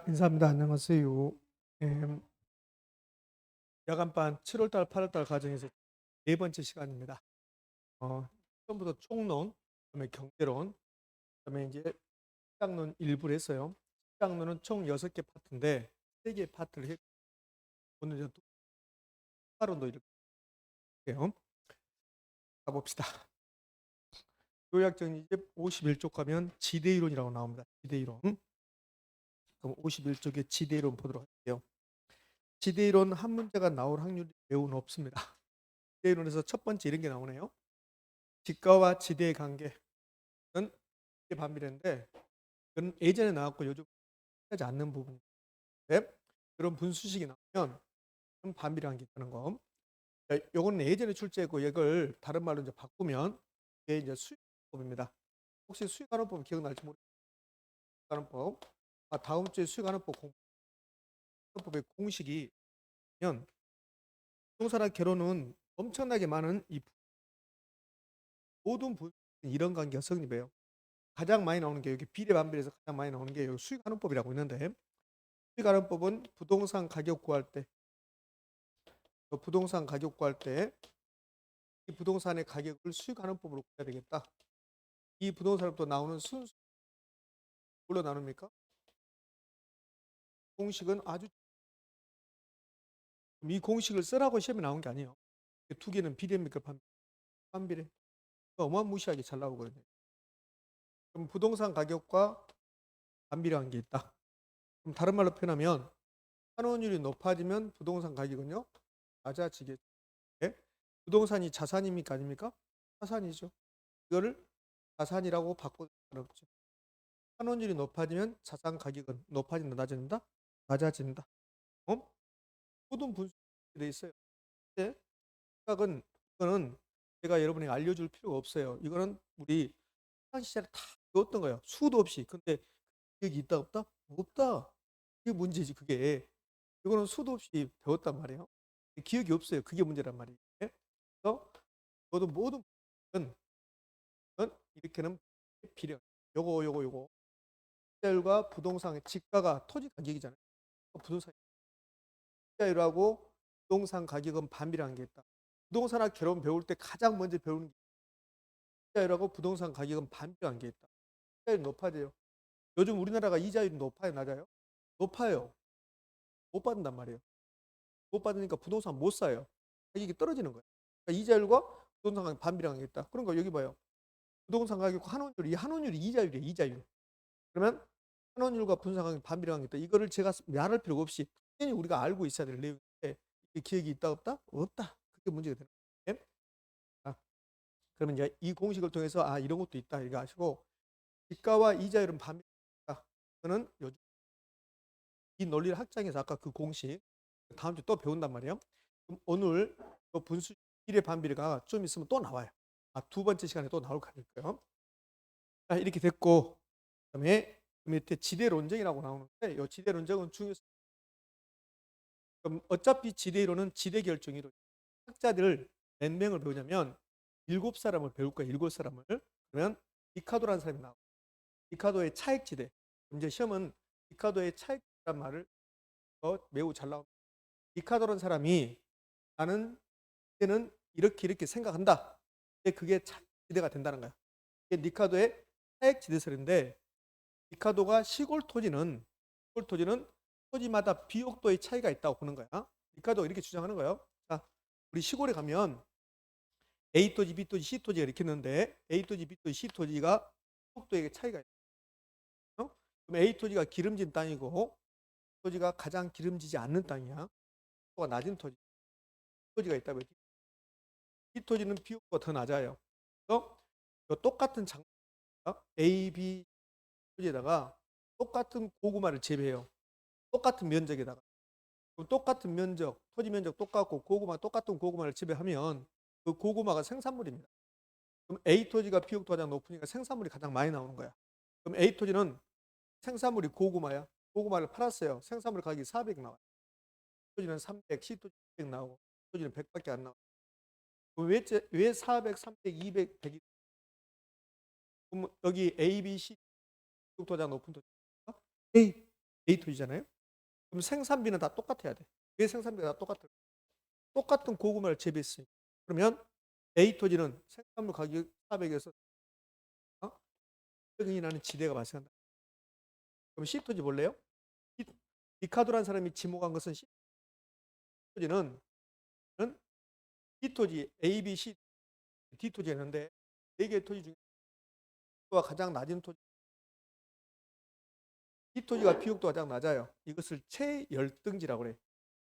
인사합니다. 안녕하세요. 예, 야간반 7월달, 8월달 과정에서 네 번째 시간입니다. 처음부터 총론, 그다음에 경제론, 그다음에 이제 시장론 일부를 했어요. 시장론은 총 6개 파트인데 3개 파트를 했고 오늘 이제 추가론도 이렇게 해요. 가봅시다. 요약정리 이제 51쪽 가면 지대이론이라고 나옵니다. 지대이론. 그럼 51쪽에 지대이론 보도록 할게요. 지대이론 한 문제가 나올 확률이 매우 높습니다. 지대이론에서 첫 번째 이런 게 나오네요. 지가와 지대의 관계는 반비례인데 그건 예전에 나왔고 요즘 하지 않는 부분인데 그런 분수식이 나오면 그럼 반비례한 게 있다는 거. 요거는 예전에 출제했고 이걸 다른 말로 이제 바꾸면 이게 이제 수익관호법입니다. 혹시 수익관호법 기억날지 모르겠어요. 수익관호법. 다음 주에 수익관호법 공부법의 공식이 면 부동산과 결혼은 엄청나게 많은 이 모든 분수 이런 관계가 성립해요. 가장 많이 나오는 게 여기 비례 반비례에서 가장 많이 나오는 게 여기 수익관호법이라고 있는데 수익관호법은 부동산 가격 구할 때 부동산 가격 구할 때 이 부동산의 가격을 수익환원법으로 구해야 되겠다. 이 부동산으로부터 나오는 순수 뭘로 나눕니까? 공식은 아주 이 공식을 쓰라고 시험에 나온 게 아니에요. 두 개는 비례입니까? 반비례. 어마무시하게 잘 나오거든요. 그럼 부동산 가격과 반비례한 게 있다. 그럼 다른 말로 표현하면 환원율이 높아지면 부동산 가격은요 낮아지겠죠. 부동산이 자산입니까? 아닙니까? 자산이죠. 이거를 자산이라고 바꿔 어렵죠. 환원율이 높아지면 자산 가격은 높아진다, 낮아진다? 낮아진다. 모든 분수에 돼 있어요. 근데 생각은 이거는 제가 여러분에게 알려줄 필요가 없어요. 이거는 우리 학창 시절에 다 배웠던 거예요. 수도 없이. 근데 기억이 있다 없다? 없다. 그게 문제지 그게. 이거는 수도 없이 배웠단 말이에요. 기억이 없어요. 그게 문제란 말이에요. 그래서 저도 모든 분은 이렇게는 비례. 요거. 투자율과 부동산의 지가가 토지 가격이잖아요. 부동산 투자율하고 부동산 가격은 반비례한 게 있다. 부동산학 결혼 배울 때 가장 먼저 배우는 게 투자율하고 부동산 가격은 반비례한 게 있다. 투자율이 높아져요. 요즘 우리나라가 이자율이 높아요, 낮아요? 높아요. 못 받는단 말이에요. 못 받으니까 부동산 못 사요. 가격이 떨어지는 거예요. 그러니까 이자율과 부동산 가격 반비례한 게 있다. 그런 거 여기 봐요. 부동산 가격 한원율, 이 한원율이 이자율이에요, 이자율. 그러면 한원율과 부동산 가격 반비례한 게 있다. 이거를 제가 말할 필요가 없이 당연히 우리가 알고 있어야 될 내용인데 이게 기억이 있다 없다? 없다. 그게 문제가 되는 거예요. 아, 그러면 이제 이 공식을 통해서 이런 것도 있다 이거 아시고 지가와 이자율은 반비례다. 저는 요즘 이 논리를 학장에서 아까 그 공식 다음 주에 또 배운단 말이에요. 그럼 오늘 그 분수 비례 반비례가 좀 있으면 또 나와요. 두 번째 시간에 또 나올 거니까요. 이렇게 됐고 그다음에 밑에 지대론정이라고 나오는데 이 지대론정은 중요해서 그럼 어차피 지대이론은 지대결정이론 학자들 몇 명을 배우냐면 7사람을 배울 거예요. 7사람을. 그러면 리카도라는 사람이 나와요. 리카도의 차액지대. 이제 시험은 리카도의 차액지대란 말을 매우 잘 나옵니다. 리카도라는 사람이 나는 이제는 이렇게 생각한다. 그게 차액지대가 된다는 거야. 이게 리카도의 차액지대설인데 리카도가 시골 토지는 토지마다 비옥도의 차이가 있다고 보는 거야. 리카도가 이렇게 주장하는 거예요. 자, 우리 시골에 가면 A 토지, B 토지, C 토지가 이렇게 있는데 A 토지, B 토지, C 토지가 비옥도의 차이가 있어요. 그럼 A 토지가 기름진 땅이고 토지가 가장 기름지지 않는 땅이야. 비옥도가 낮은 토지가 있다고 했지. B 토지는 비옥도가 더 낮아요. 그래서 똑같은 장 A, B 토지에다가 똑같은 고구마를 재배해요. 똑같은 면적에다가. 그럼 똑같은 면적, 토지 면적 똑같고 똑같은 고구마를 재배하면 그 고구마가 생산물입니다. 그럼 A 토지가 비옥도가 가장 높으니까 생산물이 가장 많이 나오는 거야. 그럼 A 토지는 생산물이 고구마야. 고구마를 팔았어요. 생산물 가격이 400 나와요. 토지는 300, C 토지 200 나오고 토지는 100밖에 안 나와요. 그럼 왜 400, 300, 200, 100이 그럼 여기 A, B, C 비옥도가 가장 높은 토지 A A 토지잖아요. 그럼 생산비는 다 똑같아야 돼. 왜 생산비가 다 똑같아? 똑같은 고구마를 재배했으니까. 그러면 A 토지는 생산물 가격 400에서 이 나는 지대가 발생한다. 그럼 C 토지 볼래요? 리카도라는 사람이 지목한 것은 C 토지는 D 토지 A, B, C, D 토지였는데 4개의 토지 중에 가장 낮은 토지 D 토지가 비용도가 가장 낮아요. 이것을 최열등지라고 그래.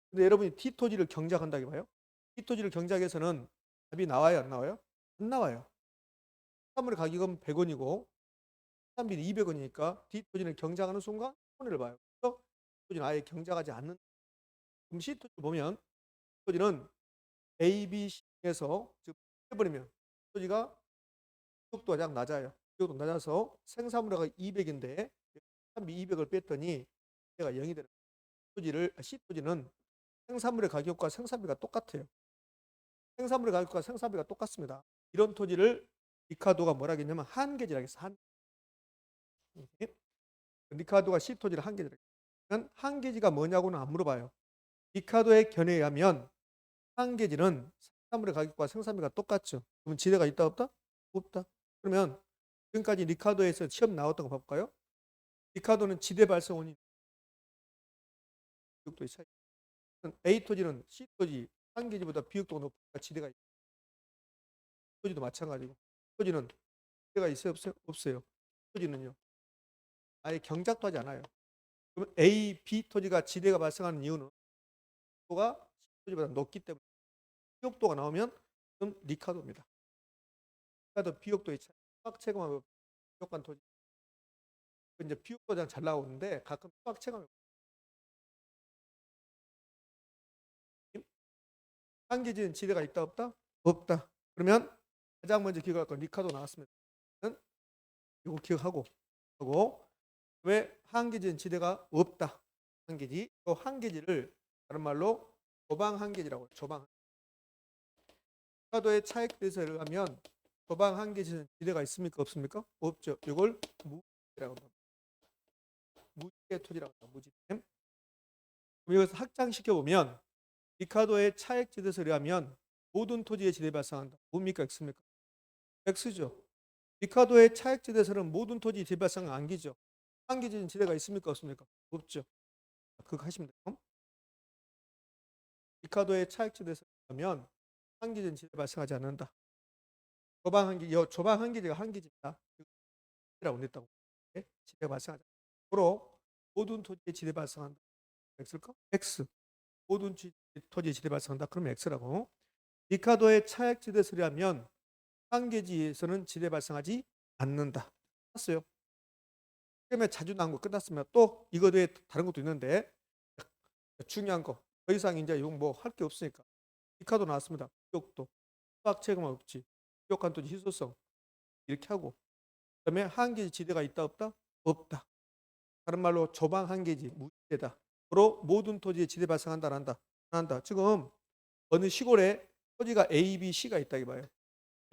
근데 여러분이 D 토지를 경작한다고 봐요. D 토지를 경작해서는 답이 나와요, 안 나와요? 안 나와요. 수산물의 가격은 100원이고 수산비는 200원이니까 D 토지는 경작하는 순간 손해를 봐요. 그래서 D 토지는 아예 경작하지 않는. 그럼 C 토지 보면 토지는 A, B, C에서 즉 해버리면 토지가 비용도 가장 낮아요. 비용도 낮아서 생산물가 200인데 수산비 200을 뺐더니 얘가 0이 되는 토지를 C 토지는 생산물의 가격과 생산비가 똑같아요. 생산물의 가격과 생산비가 똑같습니다. 이런 토지를 리카도가 뭐라 했냐면 한계지라고 했어. 리카도가 C 토지를 한계지라고 했어. 한계지가 뭐냐고는 안 물어봐요. 리카도의 견해에 의하면 한계지는 생산물의 가격과 생산비가 똑같죠. 그러면 지대가 있다 없다? 없다. 그러면 지금까지 리카도에서 시험 나왔던 거 볼까요? 리카도는 지대 발생원이 비육도의 차이. A 토지는 C 토지 한계지보다 비육도가 높으니까 지대가 있다. 토지도 마찬가지고. 토지는 지대가 있어요? 없어요? 없어요. 토지는요. 아예 경작도 하지 않아요. 그럼 A, B 토지가 지대가 발생하는 이유는 속도가 C 토지보다 높기 때문에 비옥도가 나오면 그럼 리카도입니다. 리카도 비옥도의 차이. 수학 체감하면 비옥간 토지. 이제 비옥도장 잘 나오는데 가끔 수학 체감하면 한계지는 지대가 있다 없다? 없다. 그러면 가장 먼저 기억할 건 리카도 나왔습니다. 이거 기억하고 왜 한계지는 지대가 없다. 한계지. 또 한계지를 다른 말로 조방 한계지라고 해요. 조방. 리카도의 차액대에서 하면 조방 한계지는 지대가 있습니까? 없습니까? 없죠. 이걸 무지대라고 합니다. 무지대 토지라고 합니다. 무지대. 그럼 이것을 확장시켜보면 리카도의 차액지대에서 하면 모든 토지의 지대 발생한다. 뭡니까? X입니까? X죠. 리카도의 차액지대에서는 모든 토지 지대 발생은 안기죠. 한계지는 지대가 있습니까? 없습니까? 없죠. 그거 하시면 돼요. 리카도의 차액지대에서 하면 한계지는 지대 발생하지 않는다. 조방 한계, 조방 한계지가 한계지입니다. 라고 냈다고. 지대 발생하지 않는다. 고로 모든 토지의 지대 발생한다. X일까? X. 모든 토지의 지대 발생한다. 그러면 X라고. 리카도의 차액지대 수리하면 한계지에서는 지대 발생하지 않는다. 봤어요. 시험에 자주 나온 거 끝났으면 또 이거 외에 다른 것도 있는데 중요한 거. 더 이상 이제 이건 뭐 할 게 없으니까. 리카도 나왔습니다. 비옥도. 수학 체계만 없지. 비옥한 토지 희소성. 이렇게 하고. 그다음에 한계지 지대가 있다 없다? 없다. 다른 말로 조방 한계지 무지대다. 그로 모든 토지에 지대 발생한다 안 한다? 안 한다. 지금 어느 시골에 토지가 A, B, C가 있다 이봐요.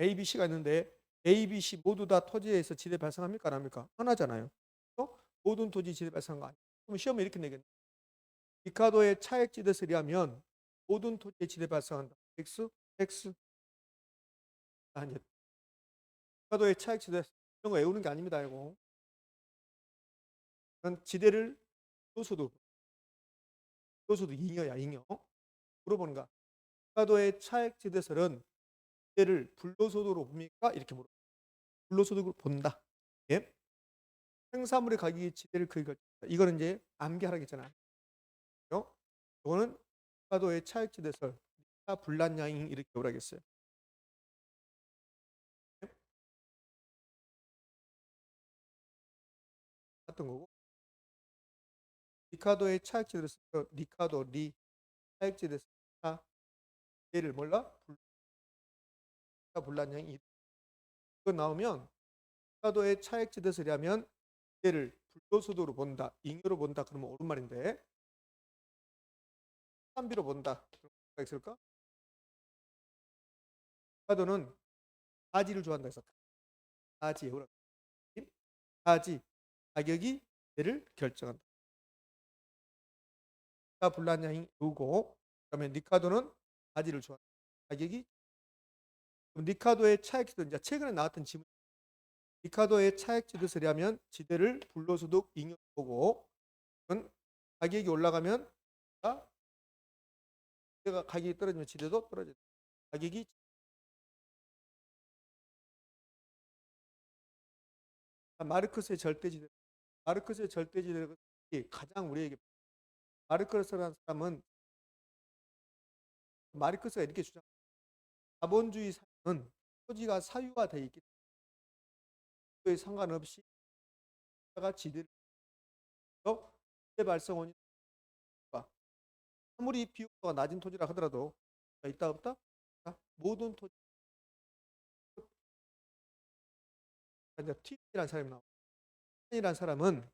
A, B, C가 있는데 A, B, C 모두 다 토지에서 지대 발생합니까? 안 합니까? 하나잖아요. 모든 토지 지대 발생한 거 아니에요. 그럼 시험에 이렇게 내겠네. 리카도의 차액지대 수리하면 모든 토지에 지대 발생한다. X, X. 이제 리카도의 차액지대 이런 거 외우는 게 아닙니다. 이거. 지대를 교수도 잉여야 잉여. 물어보는가? 리카도의 차액지대설은 지대를 불로소득으로 봅니까? 이렇게 물어. 불로소득으로 본다. 예? 생산물의 가격이 지대를 크게 결정한다. 이거는 이제 암기하라고 했잖아요. 이거는 리카도의 차액지대설, 리카 불란양잉 이렇게 오라겠어요. 같은 거고. 리카도의 차액지대설, 리카도 리 차액지대설, 얘를 몰라? 리카 불란양잉. 이거 나오면 리카도의 차액지대설이라면 얘를 불로소득으로 본다, 잉여로 본다. 그러면 옳은 말인데 산비로 본다. 뭐가 있을까? 리카도는 가지를 좋아한다 해서 가지, 가지 가격이 얘를 결정한다. 블라냐잉 우고, 그다음에 리카도는 바지를 좋아한다. 가격이 리카도의 차액 지도, 이제 최근에 나왔던 지문. 리카도의 차액 지도서리 하면 지대를 불로소득 잉여 보고, 가격이 올라가면 지대가 가격이 떨어지면 지대도 떨어져. 가격이 마르크스의 절대지대. 마르크스의 절대지대가 가장 우리에게, 마르크스라는 사람은, 마르크스가 이렇게 주장합니다. 자본주의 사회는 토지가 사유가 되어 있기 때문에 상관없이 가 지대를 지대 발생원이 아무리 비용도가 낮은 토지라 하더라도 있다 없다? 모든 토지. 이제 T이라는 사람이 나와. T이라는 사람은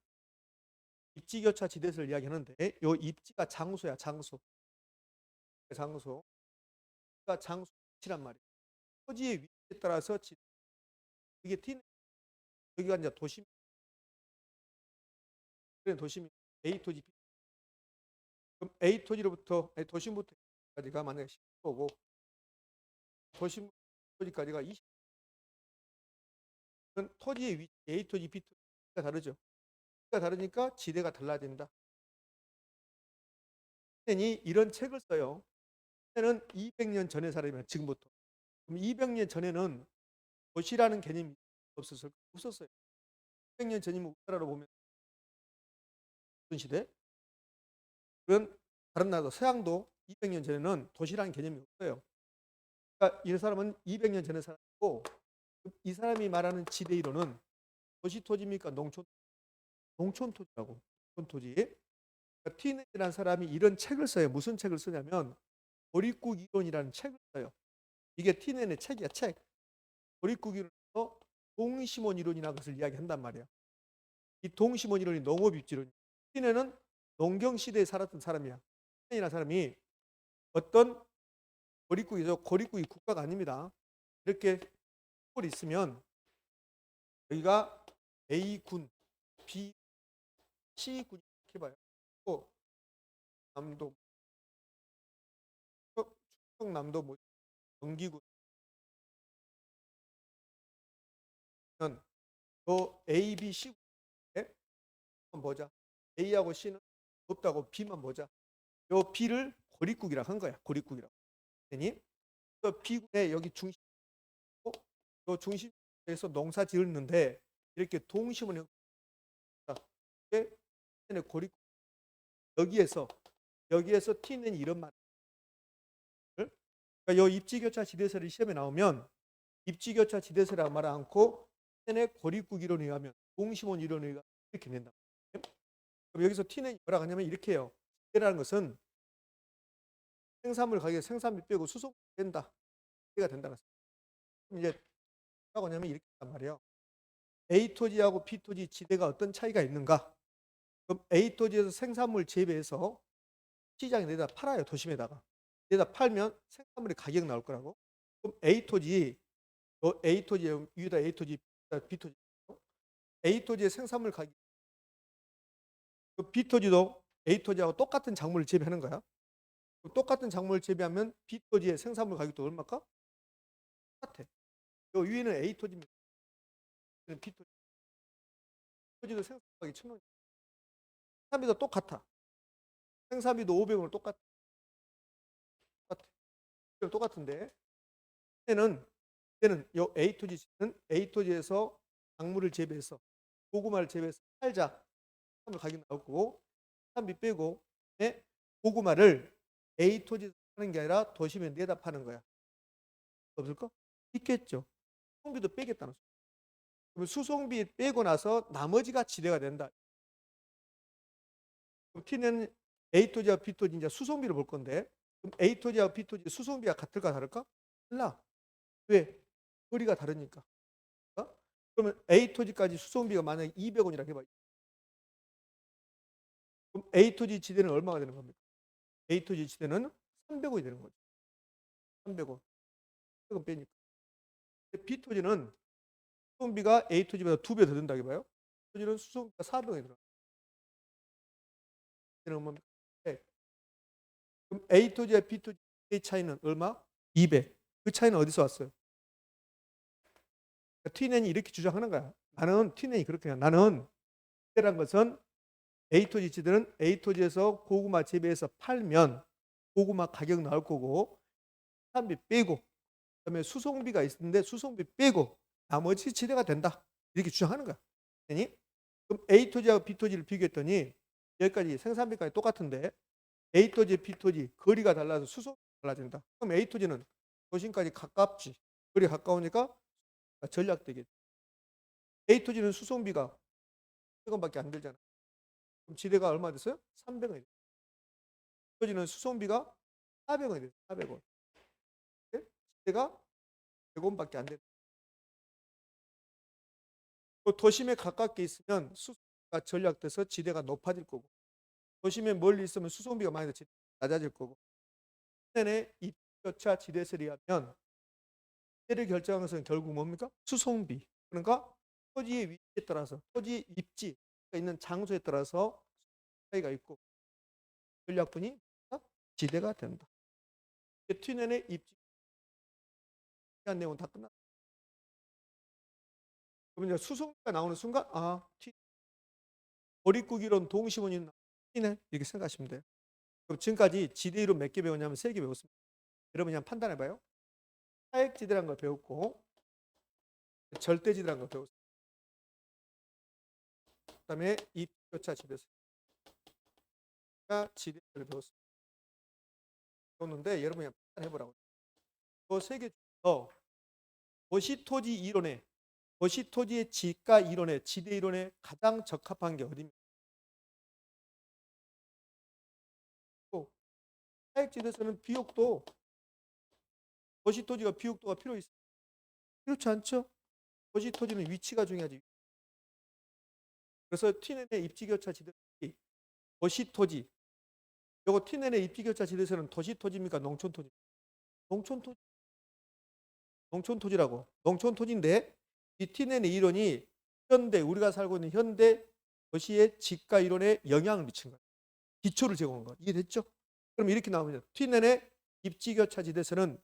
입지교차 지대를 이야기하는데, 요 입지가 장소야, 장소. 장소. 그러니까 장소란 말이에요. 토지의 위치에 따라서 이게 T는, 여기가 이제 도심, 도심이 A 토지, B. 그럼 A 토지로부터, 도심부터 까지가 만약에 10호고, 도심 토지까지가 20. 그럼 토지의 위치, A 토지, B 토지가 다르죠. 다르니까 지대가 달라진다. 이 이런 책을 써요. 때는 200년 전의 사람이면 지금부터. 그럼 200년 전에는 도시라는 개념이 없었어요. 200년 전이면 우리나라로 보면 무슨 시대? 그런 다른 나라도 서양도 200년 전에는 도시라는 개념이 없어요. 그러니까 이 사람은 200년 전의 사람이고, 이 사람이 말하는 지대 이론은 도시 토지입니까? 농촌 토지라고. 농촌 토지. 그러니까 티넷이라는 사람이 이런 책을 써요. 무슨 책을 쓰냐면 고립국 이론이라는 책을 써요. 이게 티넷의 책이야, 책. 고립국 이론에서 동시몬 이론이라는 것을 이야기한단 말이야. 이 동시몬 이론이 농업 입지론. 티넷은 농경 시대에 살았던 사람이야. 티넷이라는 사람이 어떤 고립국이죠. 고립국이 국가가 아닙니다. 이렇게 꼴이 있으면 여기가 A군, B, C군 이렇게 봐요. 또 남도, 충청남도, 뭐 경기군. 또 A, B, C 군 보자. A하고 C는 없다고 B만 보자. 요 B를 고립국이라 한 거야. 고립국이라고. 또 B군에 여기 중심, 요 중심에서 농사 지었는데 이렇게 동심을 고립. 여기에서 T는 이런 말. 그러니까 요 입지교차 지대설이 시험에 나오면 입지교차 지대설이라고 말 않고 T의 고립국 이론에 의하면 동심원 이론에 의하면 이렇게 낸다. 그럼 여기서 T는 뭐라고 하냐면 이렇게 해요. 지대라는 것은 생산물 가격, 생산비 빼고 수송 된다. 이해가 된다는 거죠. 그럼 이제 뭐라고 하냐면 이렇게 한단 말이에요. A 토지하고 B 토지 지대가 어떤 차이가 있는가? 그럼 A 토지에서 생산물 재배해서 시장에 내다 팔아요. 도심에다가. 내다 팔면 생산물의 가격 나올 거라고. 그럼 A 토지, A 토지, 위에다 A 토지, B 토지. A 토지의 생산물 가격. B 토지도 A 토지하고 똑같은 작물을 재배하는 거야. 똑같은 작물을 재배하면 B 토지의 생산물 가격도 얼마일까? 똑같아. 요 위에는 A 토지입니다. B 토지. 토지도 생산물 가격이 1,000원. 생산비도 똑같아. 생산비도 500원으로 똑같아. 똑같은데 얘는 요 A 토지는 A 토지에서 작물을 재배해서 고구마를 재배해서 팔자. 생산물 가격 나오고 생산비 빼고 고구마를 A 토지에서 파는 게 아니라 도심에 내다 파는 거야. 없을까? 있겠죠. 수송비도 빼겠다는 소리. 그러면 수송비 빼고 나서 나머지가 지대가 된다. 그럼 T는 A 토지와 B 토지 이제 수송비를 볼 건데, 그럼 A 토지와 B 토지 수송비가 같을까 다를까? 달라. 왜? 거리가 다르니까. 그러면 A 토지까지 수송비가 만약에 200원이라고 해봐. 그럼 A 토지 지대는 얼마가 되는 겁니까? A 토지 지대는 300원이 되는 거죠. 300원. 300원 빼니까. B 토지는 수송비가 A 토지보다 2배 더 든다고 해봐요. 토지는 수송비가 400원이 들어. 얘는 뭡니까? 그럼 A 토지와 B 토지의 차이는 얼마? 200. 그 차이는 어디서 왔어요? 그러니까 T낸이 이렇게 주장하는 거야. 나는 T낸이 그렇게 해. 나는 T란 것은 A 토지 지들은 A 토지에서 고구마 재배해서 팔면 고구마 가격 나올 거고 수산비 빼고 그다음에 수송비가 있는데 수송비 빼고 나머지 지대가 된다. 이렇게 주장하는 거야. 아니? 그럼 A 토지하고 B 토지를 비교했더니 여기까지 생산비까지 똑같은데 A 토지, B 토지 거리가 달라서 수송비가 달라진다. 그럼 A 토지는 도심까지 가깝지. 거리 가까우니까 전략되겠지. A 토지는 수송비가 100원밖에 안 들잖아. 그럼 지대가 얼마 됐어요? 300원이. 토지는 수송비가 400원이 됐어요. 400원. 지대가 100원밖에 안 돼. 또 도심에 가깝게 있으면 수송비가 전략돼서 지대가 높아질 거고 도심에 멀리 있으면 수송비가 많이 더 낮아질 거고 내내 입교차 지대설이 하면 지대를 결정하는 것은 결국 뭡니까? 수송비. 그러니까 토지의 위치에 따라서 토지의 입지가 있는 장소에 따라서 차이가 있고 전략분이 지대가 된다. T년의 입지 한 내용은 다 끝났다. 그러면 이제 수송비가 나오는 순간 T 고립국 이론 동시원 이론 T네 이렇게 생각하시면 돼요. 그럼 지금까지 지대 이론 몇 개 배웠냐면 3개 배웠습니다. 여러분 그냥 판단해봐요. 사액지대라는 걸 배웠고 절대지대라는 걸 배웠습니다. 그 다음에 입교차 지대설 지대를 배웠습니다. 배웠는데 여러분 그냥 판단해보라고. 그 3개 중에서 도시토지 이론에 도시토지의 지가 이론에 지대 이론에 가장 적합한 게 어디입니까? 사액지대에서는 비옥도 도시토지가 비옥도가 필요 있어요. 그렇지 않죠? 도시토지는 위치가 중요하지. 그래서 Tnen의 입지교차 지대 도시토지 요거 Tnen의 입지교차 지대에서는 도시토지입니까? 농촌토지? 농촌토지. 농촌토지라고. 농촌토지인데 이 Tnen의 이론이 현대 우리가 살고 있는 현대 도시의 지가 이론에 영향을 미친 거예요. 기초를 제공한 거. 이해됐죠? 그럼 이렇게 나오면 Tnen의 입지교차 지대에서는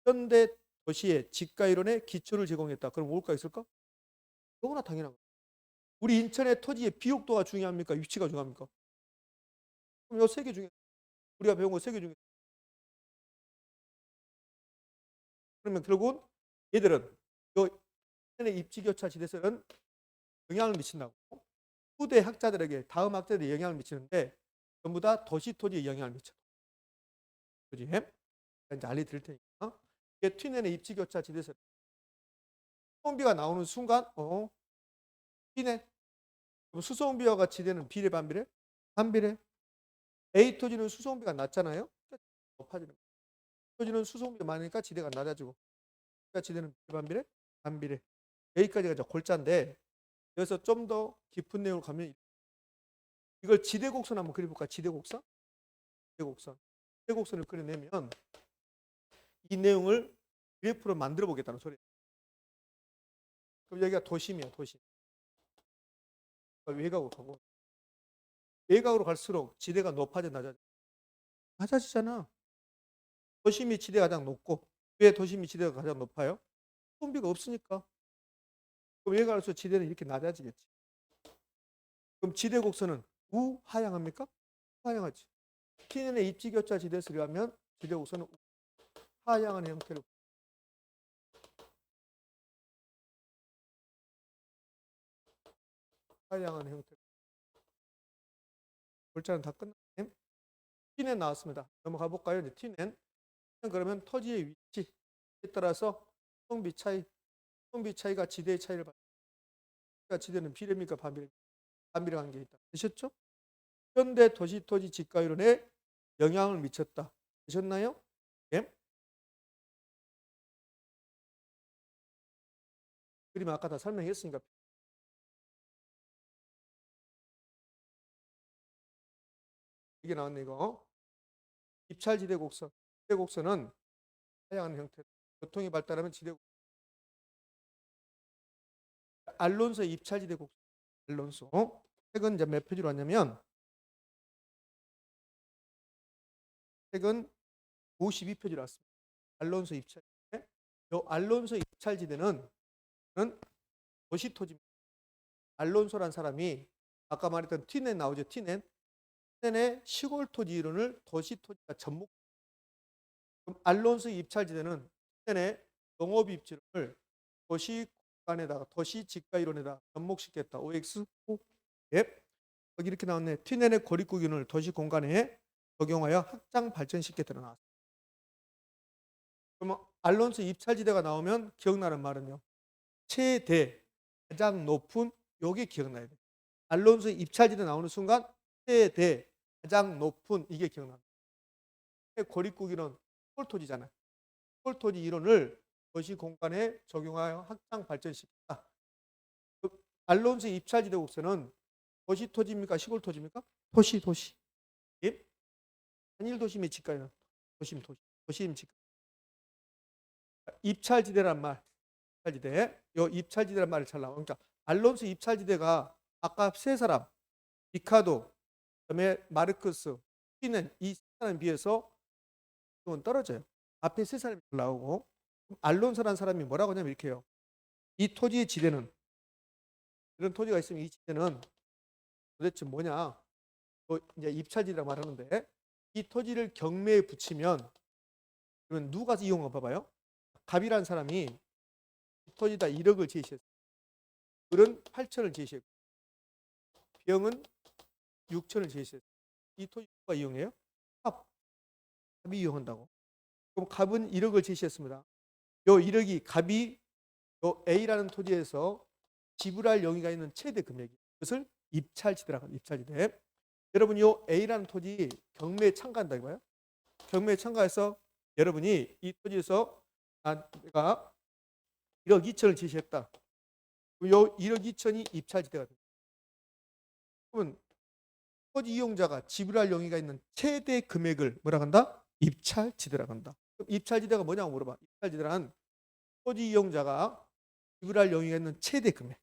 현대 도시의 지가 이론에 기초를 제공했다. 그럼 뭘까 있을까? 너무나 당연한 거. 우리 인천의 토지의 비옥도가 중요합니까? 위치가 중요합니까? 그럼 이 세 개 중에 우리가 배운 거 세 개 중에 그러면 결국은 얘들은 이 Tnen의 입지교차 지대에서는 영향을 미친다고. 후대 학자들에게 다음 학자들이 영향을 미치는데 전부 다 도시 토지에 영향을 미쳐. 그지? 이제 알려드릴 테니까. 이게 Tnen의 입지교차 지대에서 수송비가 나오는 순간 Tnen 수송비와 같이 되는 비례 반비례? 반비례. A 토지는 수송비가 낮잖아요. 높아지는 거예요. 토지는 수송비가 많으니까 지대가 낮아지고 그러니까 지대는 반비례? 반비례. 여기까지가 이제 골자인데 여기서 좀 더 깊은 내용을 가면 이걸 지대곡선 한번 그려볼까? 지대곡선? 지대곡선. 지대곡선을 그려내면 이 내용을 그래프로 만들어 보겠다는 소리예요. 그럼 여기가 도심이야, 도심. 외곽으로 가고 외곽으로 갈수록 지대가 높아져 낮아져. 낮아지잖아. 도심이 지대가 가장 높고 왜 도심이 지대가 가장 높아요? 수송비가 없으니까. 그럼 외곽으로 갈수록 지대는 이렇게 낮아지겠지. 그럼 지대 곡선은 우하향합니까? 하향하지. T는의 입지교차 지대설이 하면 지대 곡선은 하향하는 형태로 하향하는 형태. 골자는 다 끝났네. T는 나왔습니다. 넘어가 볼까요? 이제 T는 그러면 토지의 위치에 따라서 수송비 차이가 지대의 차이를 받습니다. 그러니까 지대는 비례입니까? 반비례입니까? 반비례 관계에 있다. 되셨죠? 현대 도시 토지 지가 이론에 영향을 미쳤다. 되셨나요? 예? 그림 아까 다 설명했으니까 이게 나왔네 이거. 입찰지대 곡선. 지대 곡선은 하향하는 형태. 교통이 발달하면 지대 알론소 입찰지대 곡선. 알론소. 책은 이제 몇 페이지로 왔냐면 책은 52페이지 나왔습니다. 알론소 입찰지대. 요 알론소 입찰지대는 도시토지입니다. 알론소란 사람이 아까 말했던 티넨 나오죠. 티넨의 시골 토지 이론을 도시토지가 접목. 그럼 알론소 입찰지대는 티넨의 농업 입지를 도시 공간에다가 도시 직가 이론에다 접목시켰다. OX? O? 예. 여기 이렇게 나왔네. 티넨의 고립구 이론을 도시 공간에 적용하여 확장 발전시켰다 나왔습니다. 그러면 알론소 입찰지대가 나오면 기억나는 말은요. 최대, 가장 높은, 요게 기억나야 돼. 알론소 입찰지대 나오는 순간 최대, 가장 높은, 이게 기억납니다. 고립구기는 홀토지잖아요. 홀토지 이론을 도시 공간에 적용하여 확장 발전시켰다. 알론소 입찰지대 곡선은 도시 토지입니까? 시골 토지입니까? 도시. 예? 한일 도심의 직가는 도심 직가. 입찰지대란 말, 요 입찰지대란 말을 잘 나와. 그러니까 알론소 입찰지대가 아까 세 사람, 리카도, 그다음에 마르크스, 티넨 이 세 사람에 비해서 좀 떨어져요. 앞에 세 사람이 나오고 알론소라는 사람이 뭐라고 하냐면 이렇게 해요. 이 토지의 지대는 이런 토지가 있으면 이 지대는 도대체 뭐냐? 이제 입찰지대라고 말하는데 이 토지를 경매에 붙이면 그러면 누가 이용을 봐봐요? 갑이라는 사람이 이 토지다 1억을 제시했어요. 을은 8천을 제시했고 병은 6천을 제시했어요. 이 토지 누가 이용해요? 갑이 이용한다고. 그럼 갑은 1억을 제시했습니다. 요 1억이 갑이 요 A라는 토지에서 지불할 용의가 있는 최대 금액이 그것을 입찰지대라고 합니다. 입찰지대. 여러분 요 A라는 토지 경매에 참가한다 이거예요. 경매에 참가해서 여러분이 이 토지에서 내가 1억 2천을 제시했다. 요 1억 2천이 입찰지대가 됩니다. 그러면 토지 이용자가 지불할 용의가 있는 최대 금액을 뭐라고 한다? 입찰지대라고 한다. 그럼 입찰지대가 뭐냐고 물어봐. 입찰지대란 토지 이용자가 지불할 용의가 있는 최대 금액.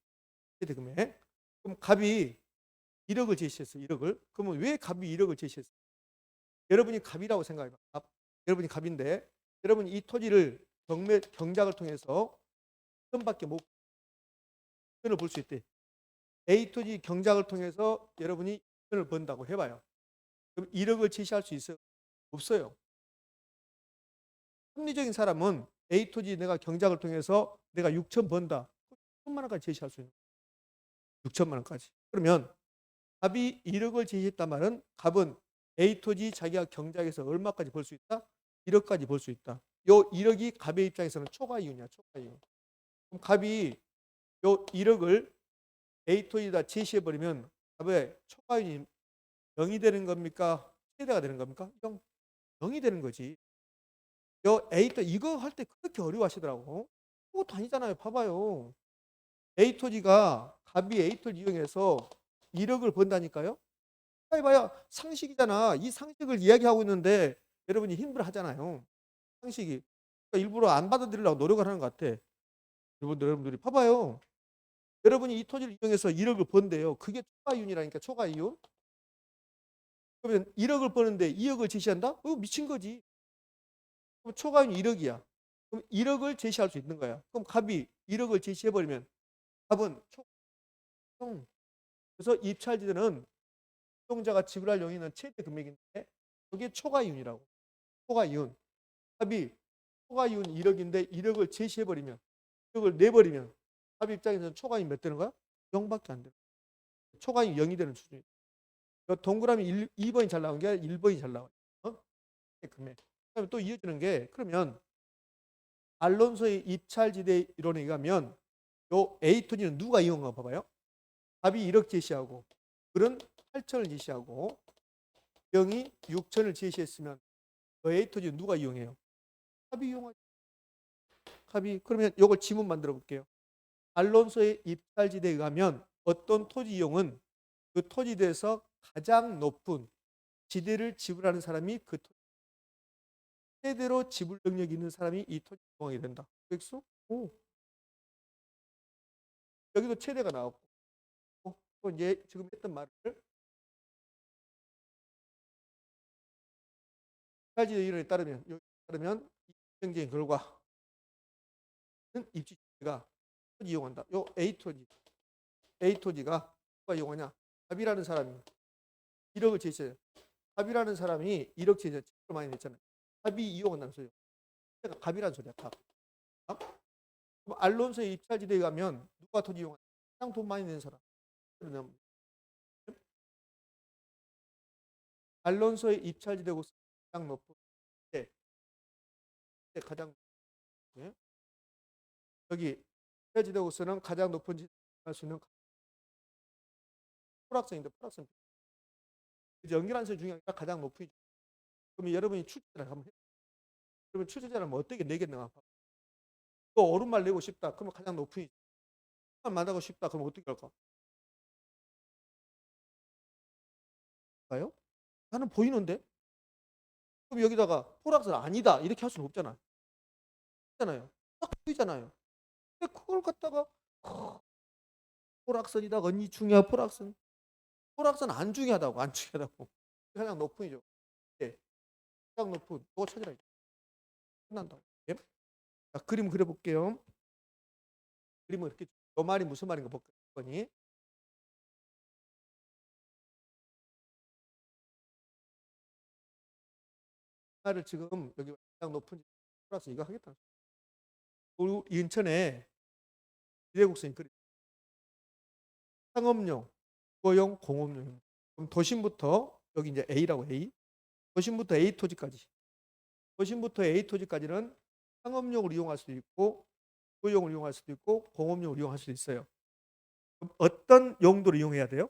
그럼 갑이 1억을 제시했어요. 1억을. 그러면 왜 갑이 1억을 제시했어요? 여러분이 갑이라고 생각해봐. 여러분이 갑인데 여러분이 이 토지를 경작을 통해서 천밖에 못 편을 볼 수 있대. A 토지 경작을 통해서 여러분이 편을 번다고 해봐요. 그럼 1억을 제시할 수 있어요? 없어요. 합리적인 사람은 A 토지 내가 경작을 통해서 내가 6천 번다. 6천만 원까지 제시할 수 있는 거예요. 6천만 원까지. 그러면 갑이 1억을 제시했단 말은 갑은 A 토지 자기가 경작해서 얼마까지 벌 수 있다? 1억까지 벌 수 있다. 요 1억이 갑의 입장에서는 초과 이윤이야. 초과 이윤. 그럼 갑이 요 1억을 A 토지에다 제시해버리면 갑의 초과 이윤이 0이 되는 겁니까? 최대가 되는 겁니까? 0이 되는 거지. 요 A 토지 이거 할 때 그렇게 어려워하시더라고. 그것도 아니잖아요. 봐봐요. A 토지가 갑이 A 토지 이용해서 1억을 번다니까요. 해봐야 상식이잖아. 이 상식을 이야기하고 있는데 여러분이 힘들어 하잖아요. 상식이. 그러니까 일부러 안 받아들이려고 노력을 하는 것 같아. 여러분들이 봐봐요. 여러분이 이 토지를 이용해서 1억을 번대요. 그게 초과이윤이라니까. 초과이윤. 그러면 1억을 버는데 2억을 제시한다? 미친 거지. 그럼 초과이윤 1억이야. 그럼 1억을 제시할 수 있는 거야. 그럼 갑이 1억을 제시해버리면 갑은 초과이윤. 그래서 입찰지대는 이용자가 지불할 용의는 최대 금액인데 그게 초과이윤이라고. 초과이윤. 합이 초과이윤 1억인데 1억을 제시해버리면 1억을 내버리면 합 입장에서는 초과이윤 몇 되는 거야? 0밖에 안 돼. 초과이윤 0이 되는 수준이야. 동그라미 2번이 잘 나온 게 아니라 1번이 잘 나와요. 금액. 그다음에 또 이어지는 게 그러면 알론소의 입찰지대 이론에 의하면 요 A 토지는 누가 이용한가 봐봐요. 합이 1억 제시하고 을은 8천을 제시하고 병이 6천을 제시했으면 그 A 토지 누가 이용해요? 갑이 이용하죠. 갑이. 그러면 이걸 지문 만들어 볼게요. 알론소의 입찰지대에 의하면 어떤 토지 이용은 그 토지대에서 가장 높은 지대를 지불하는 사람이 그 토지 최대로 지불 능력이 있는 사람이 이 토지 이용하게 된다. 그랬어? 오. 여기도 최대가 나왔고 또 이제 지금 했던 말을 입찰지대 이론에 따르면 경쟁 결과는 입지가 이용한다. 요 A 토지가 누가 이용하냐? 갑이라는 사람이 1억을 제시해요. 갑이라는 사람이 1억 제시해 많이 냈잖아요. 갑이 이용한다는 소리예요. 그러니까 갑이라는 소리야. 갑. 그럼 알론소의 입찰지대에 가면 누가 토지 이용하냐? 가장 돈 많이 내는 사람. 그러면 알론소의 입찰지대고 가장 높은 가장 예? 여기 입찰지대고서는 가장 높은 지대 할수 있는 포락선인데 포락선 연결한 선 중에 가장 높은. 그러면 여러분이 출제를 한번 해요. 그러면 출제자는 뭐 어떻게 내겠나? 또 오른말 내고 싶다. 그러면 가장 높은 만나고 싶다. 그러면 어떻게 할까? 가요? 나는 보이는데? 그럼 여기다가 포락선 아니다. 이렇게 할 수는 없잖아요. 없잖아요. 딱 보이잖아요. 근데 그걸 갖다가 포락선이다. 언니 중요한 포락선. 포락선 안 중요하다고. 안 중요하다고. 가장 높은이죠. 예. 가장 높은. 그거 찾으라. 끝난다고. 예? 자, 그림 그려볼게요. 그림을 이렇게 저 말이 무슨 말인가 볼거니. 나를 지금 여기 가장 높은 플러스 이거 하겠다. 우리 인천에 지대곡선이 그리 상업용, 주거용, 공업용. 그럼 도심부터 여기 이제 A라고 A. 도심부터 A 토지까지. 도심부터 A 토지까지는 상업용을 이용할 수도 있고, 주거용을 이용할 수도 있고, 공업용을 이용할 수도 있어요. 그럼 어떤 용도로 이용해야 돼요?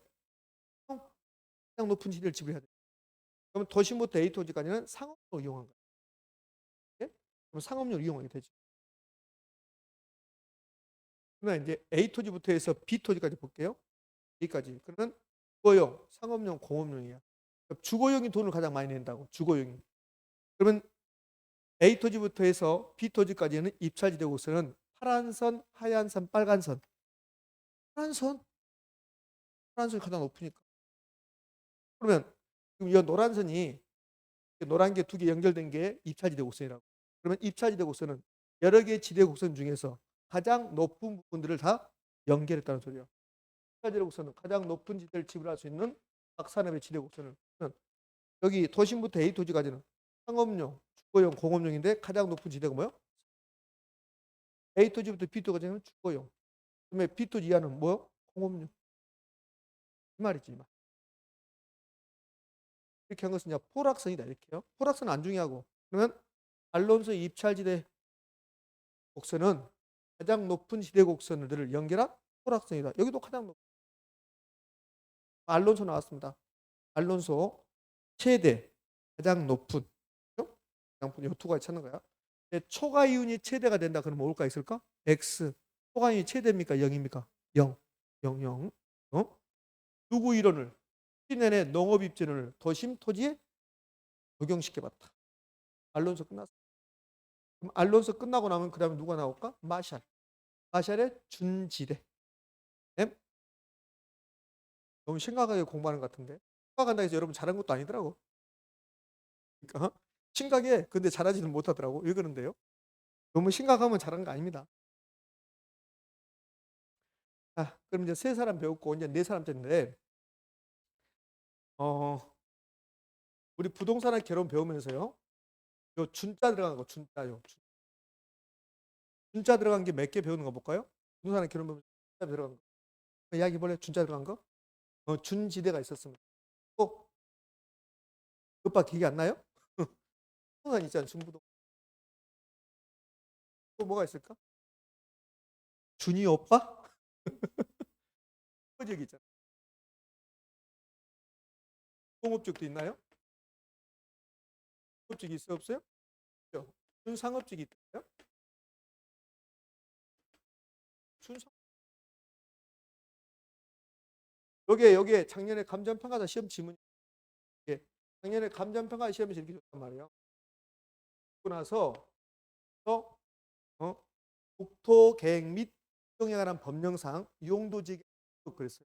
가장 높은 지대를 지불해야 돼요. 그럼 도심부터 A 토지까지는 상업용으로 이용한 거예요. 네? 그럼 상업용으로 이용하게 되죠. 그러나 이제 A 토지부터 해서 B 토지까지 볼게요. B까지. 그러면 주거용, 상업용, 공업용이야. 주거용이 돈을 가장 많이 낸다고. 주거용이. 그러면 A 토지부터 해서 B 토지까지는 입찰지대고서는 파란 선, 하얀 선, 빨간 선. 파란 선? 파란 선이 가장 높으니까. 그러면 이 노란 선이 노란 게 두 개 연결된 게 입찰지대곡선이라고. 그러면 입찰지대곡선은 여러 개의 지대곡선 중에서 가장 높은 부분들을 다 연결했다는 소리예요. 입찰지대곡선은 가장 높은 지대를 지불할 수 있는 각산업의 지대곡선을 여기 도심부터 A 토지까지는 상업용, 주거용, 공업용인데 가장 높은 지대가 뭐요? A 토지부터 B 토지까지는 주거용. 그다음에 B 토지 이하는 뭐요? 공업용. 이 말이지. 이 말. 이렇게 한 것은 이제 포락선이다 이렇게요. 포락선은 안 중요하고. 그러면 알론소의 입찰지대 곡선은 가장 높은 지대 곡선들을 연결한 포락선이다. 여기도 가장 높은. 알론소 나왔습니다. 알론소 최대 가장 높은. 이 두 가지 찾는 거야. 초과 이윤이 최대가 된다. 그러면 뭘까 있을까? X. 초과 이윤이 최대입니까? 0입니까? 0. 0, 0. 누구 이론을? 내내 농업입지론을 도심 토지에 적용시켜봤다. 알론소 끝났어. 그럼 알론소 끝나고 나면 그 다음에 누가 나올까? 마샬. 마샬의 준지대. 네? 너무 심각하게 공부하는 것 같은데. 심각한다 해서 여러분 잘한 것도 아니더라고. 그러니까 심각해. 근데 잘하지는 못하더라고. 왜 그런데요? 너무 심각하면 잘한 거 아닙니다. 자, 그럼 이제 세 사람 배웠고 이제 네 사람째인데 우리 부동산의 결혼 배우면서요. 요 준자 들어간 거 준자요. 준자 들어간 게 몇 개 배우는 거 볼까요? 부동산의 결혼 배우면서 준자 들어간 거. 이야기 볼래? 준자 들어간 거? 준지대가 있었습니다. 또 오빠 기억이 안 나요? 부동산 있잖아요. 준부동. 또 뭐가 있을까? 준이 오빠? 지역이 있잖아요. 공업적도 있나요? 공업적이 있어요? 없어요? 준상업적이 있어요? 준상. 여기에 작년에 감정평가사 시험 지문이 작년에 감정평가 시험에서 이렇게 줬단 말이에요. 그러고 나서 국토계획 및 행정에 관한 법령상 용도지역 그랬어요.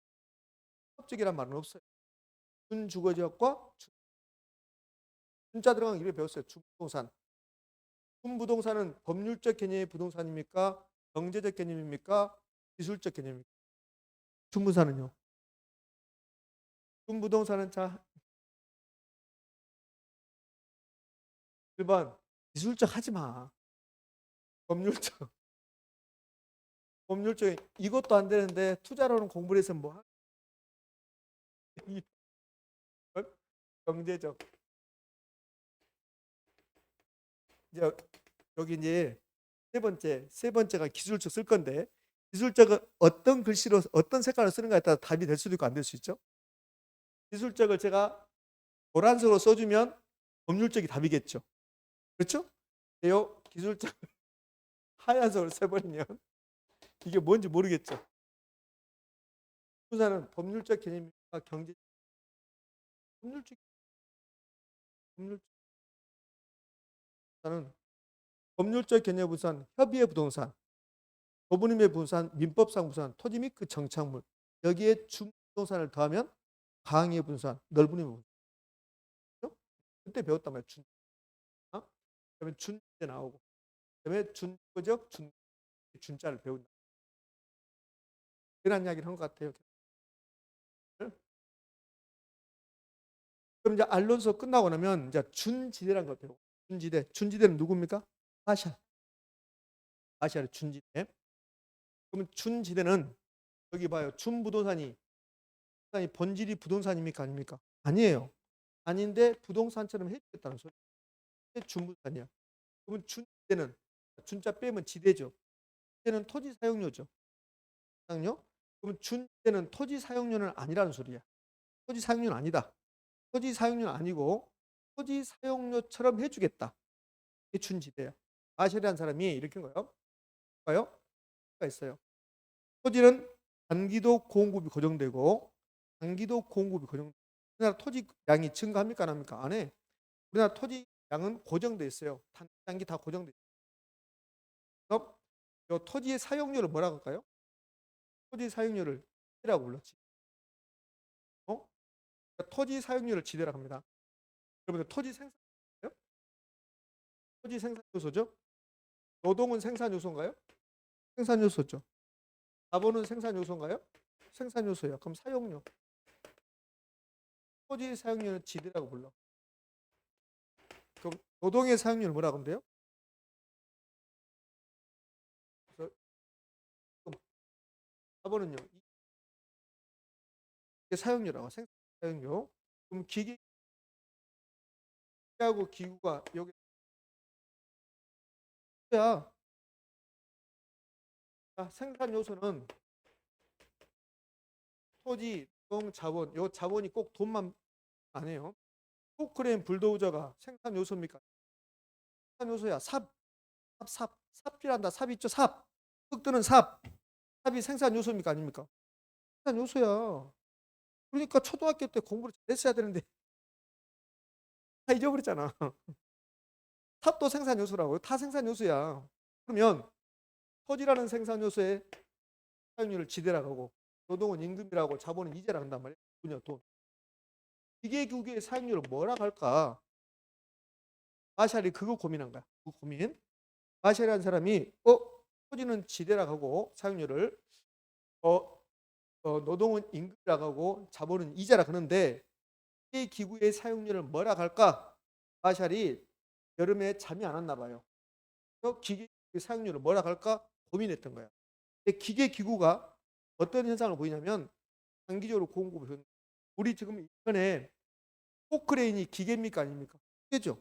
상업적이란 말은 없어요. 준주거지역과 준자 들어간 거 이렇게 배웠어요. 준부동산. 준부동산은 법률적 개념의 부동산입니까? 경제적 개념입니까? 기술적 개념입니까? 준부산은요. 준부동산은 자 1번 기술적 하지 마. 법률적. 법률적인 이것도 안 되는데 투자로는 공부를 해서 뭐 경제적. 이제 여기 이제 세 번째가 기술적 쓸 건데 기술적은 어떤 글씨로 어떤 색깔을 쓰는가에 따라 답이 될 수도 있고 안 될 수 있죠. 기술적을 제가 노란색으로 써주면 법률적이 답이겠죠. 그렇죠? 요 기술적 하얀색으로 써버리면 이게 뭔지 모르겠죠. 부사는 법률적 개념이니까 경제 법률적 부사는 법률적 개념 부산, 협의의 부동산, 도부님의 부산, 민법상 부산, 토지 및 그 정착물 여기에 준부동산을 더하면 강의 분산, 넓은의 분산. 그렇죠? 그때 배웠단 말이에요. 준. 어? 그다음에 준제 나오고, 그다음에 준거적 준자를 배운다. 그런 이야기를 한 것 같아요. 그럼 이제 알론소 끝나고 나면 이제 준지대라는 걸 배워. 준지대. 준지대는 누굽니까? 아시아. 아시아의 준지대. 그러면 준지대는 여기 봐요. 준부동산이 본질이 부동산입니까? 아닙니까? 아니에요. 아닌데 부동산처럼 해주겠다는 소리. 준부동산이야. 그러면 준지대는 준자 빼면 지대죠. 지대는 토지 사용료죠. 사용료? 그러면 준지대는 토지 사용료는 아니라는 소리야. 토지 사용료는 아니다. 토지 사용료는 아니고 토지 사용료처럼 해주겠다. 이게 준지대야. 아시리안 사람이 이렇게 한 거예요. 봐요. 가 있어요. 토지는 단기도 공급이 고정되고 단기도 공급이 고정되고 우리나라 토지 양이 증가합니까 안 합니까? 안 해. 우리나라 토지 양은 고정돼 있어요. 단기 다 고정돼 있어요. 그래서 이 토지의 사용료를 뭐라고 할까요? 토지 사용료를 지대라고 불렀지. 그러니까 토지 사용료를 지대라고 합니다. 여러분들 토지 생산 토지 생산 요소죠? 노동은 생산 요소인가요? 생산 요소죠. 자본은 생산 요소인가요? 생산 요소예요. 그럼 사용료. 토지 사용료는 지대라고 불러. 그럼 노동의 사용료는 뭐라고 하면 돼요? 그래서 자본은요. 이게 사용료라고 생산 사용료. 그럼 기계하고 기구가 여기 야 생산 요소는 토지, 노동, 자본. 요 자본이 꼭 돈만 아니에요. 포크레인 불도저가 생산 요소입니까? 생산 요소야. 삽질한다. 삽 있죠? 삽. 흙 뜨는 삽. 삽이 생산 요소입니까? 아닙니까? 생산 요소야. 그러니까 초등학교 때 공부를 잘했어야 되는데 다 잊어버렸잖아. 삽도 생산 요소라고요. 다 생산 요소야. 그러면 토지라는 생산 요소의 사용률을 지대라고 하고 노동은 임금이라고 자본은 이자라고 한단 말이에요. 돈. 기계기구의 사용률을 뭐라고 할까? 마샬이 그거 고민한 거야. 그 고민. 마샬이라는 사람이 토지는 지대라고 하고 사용률을 노동은 임금이라고 하고 자본은 이자라고 하는데 기계기구의 사용률을 뭐라고 할까? 마샬이 여름에 잠이 안 왔나 봐요. 기계기구의 사용률을 뭐라고 할까? 고민했던 거야. 기계기구가 어떤 현상을 보이냐면 장기적으로 공급을 해요. 우리 지금 인천에 포크레인이 기계입니까 아닙니까? 기계죠.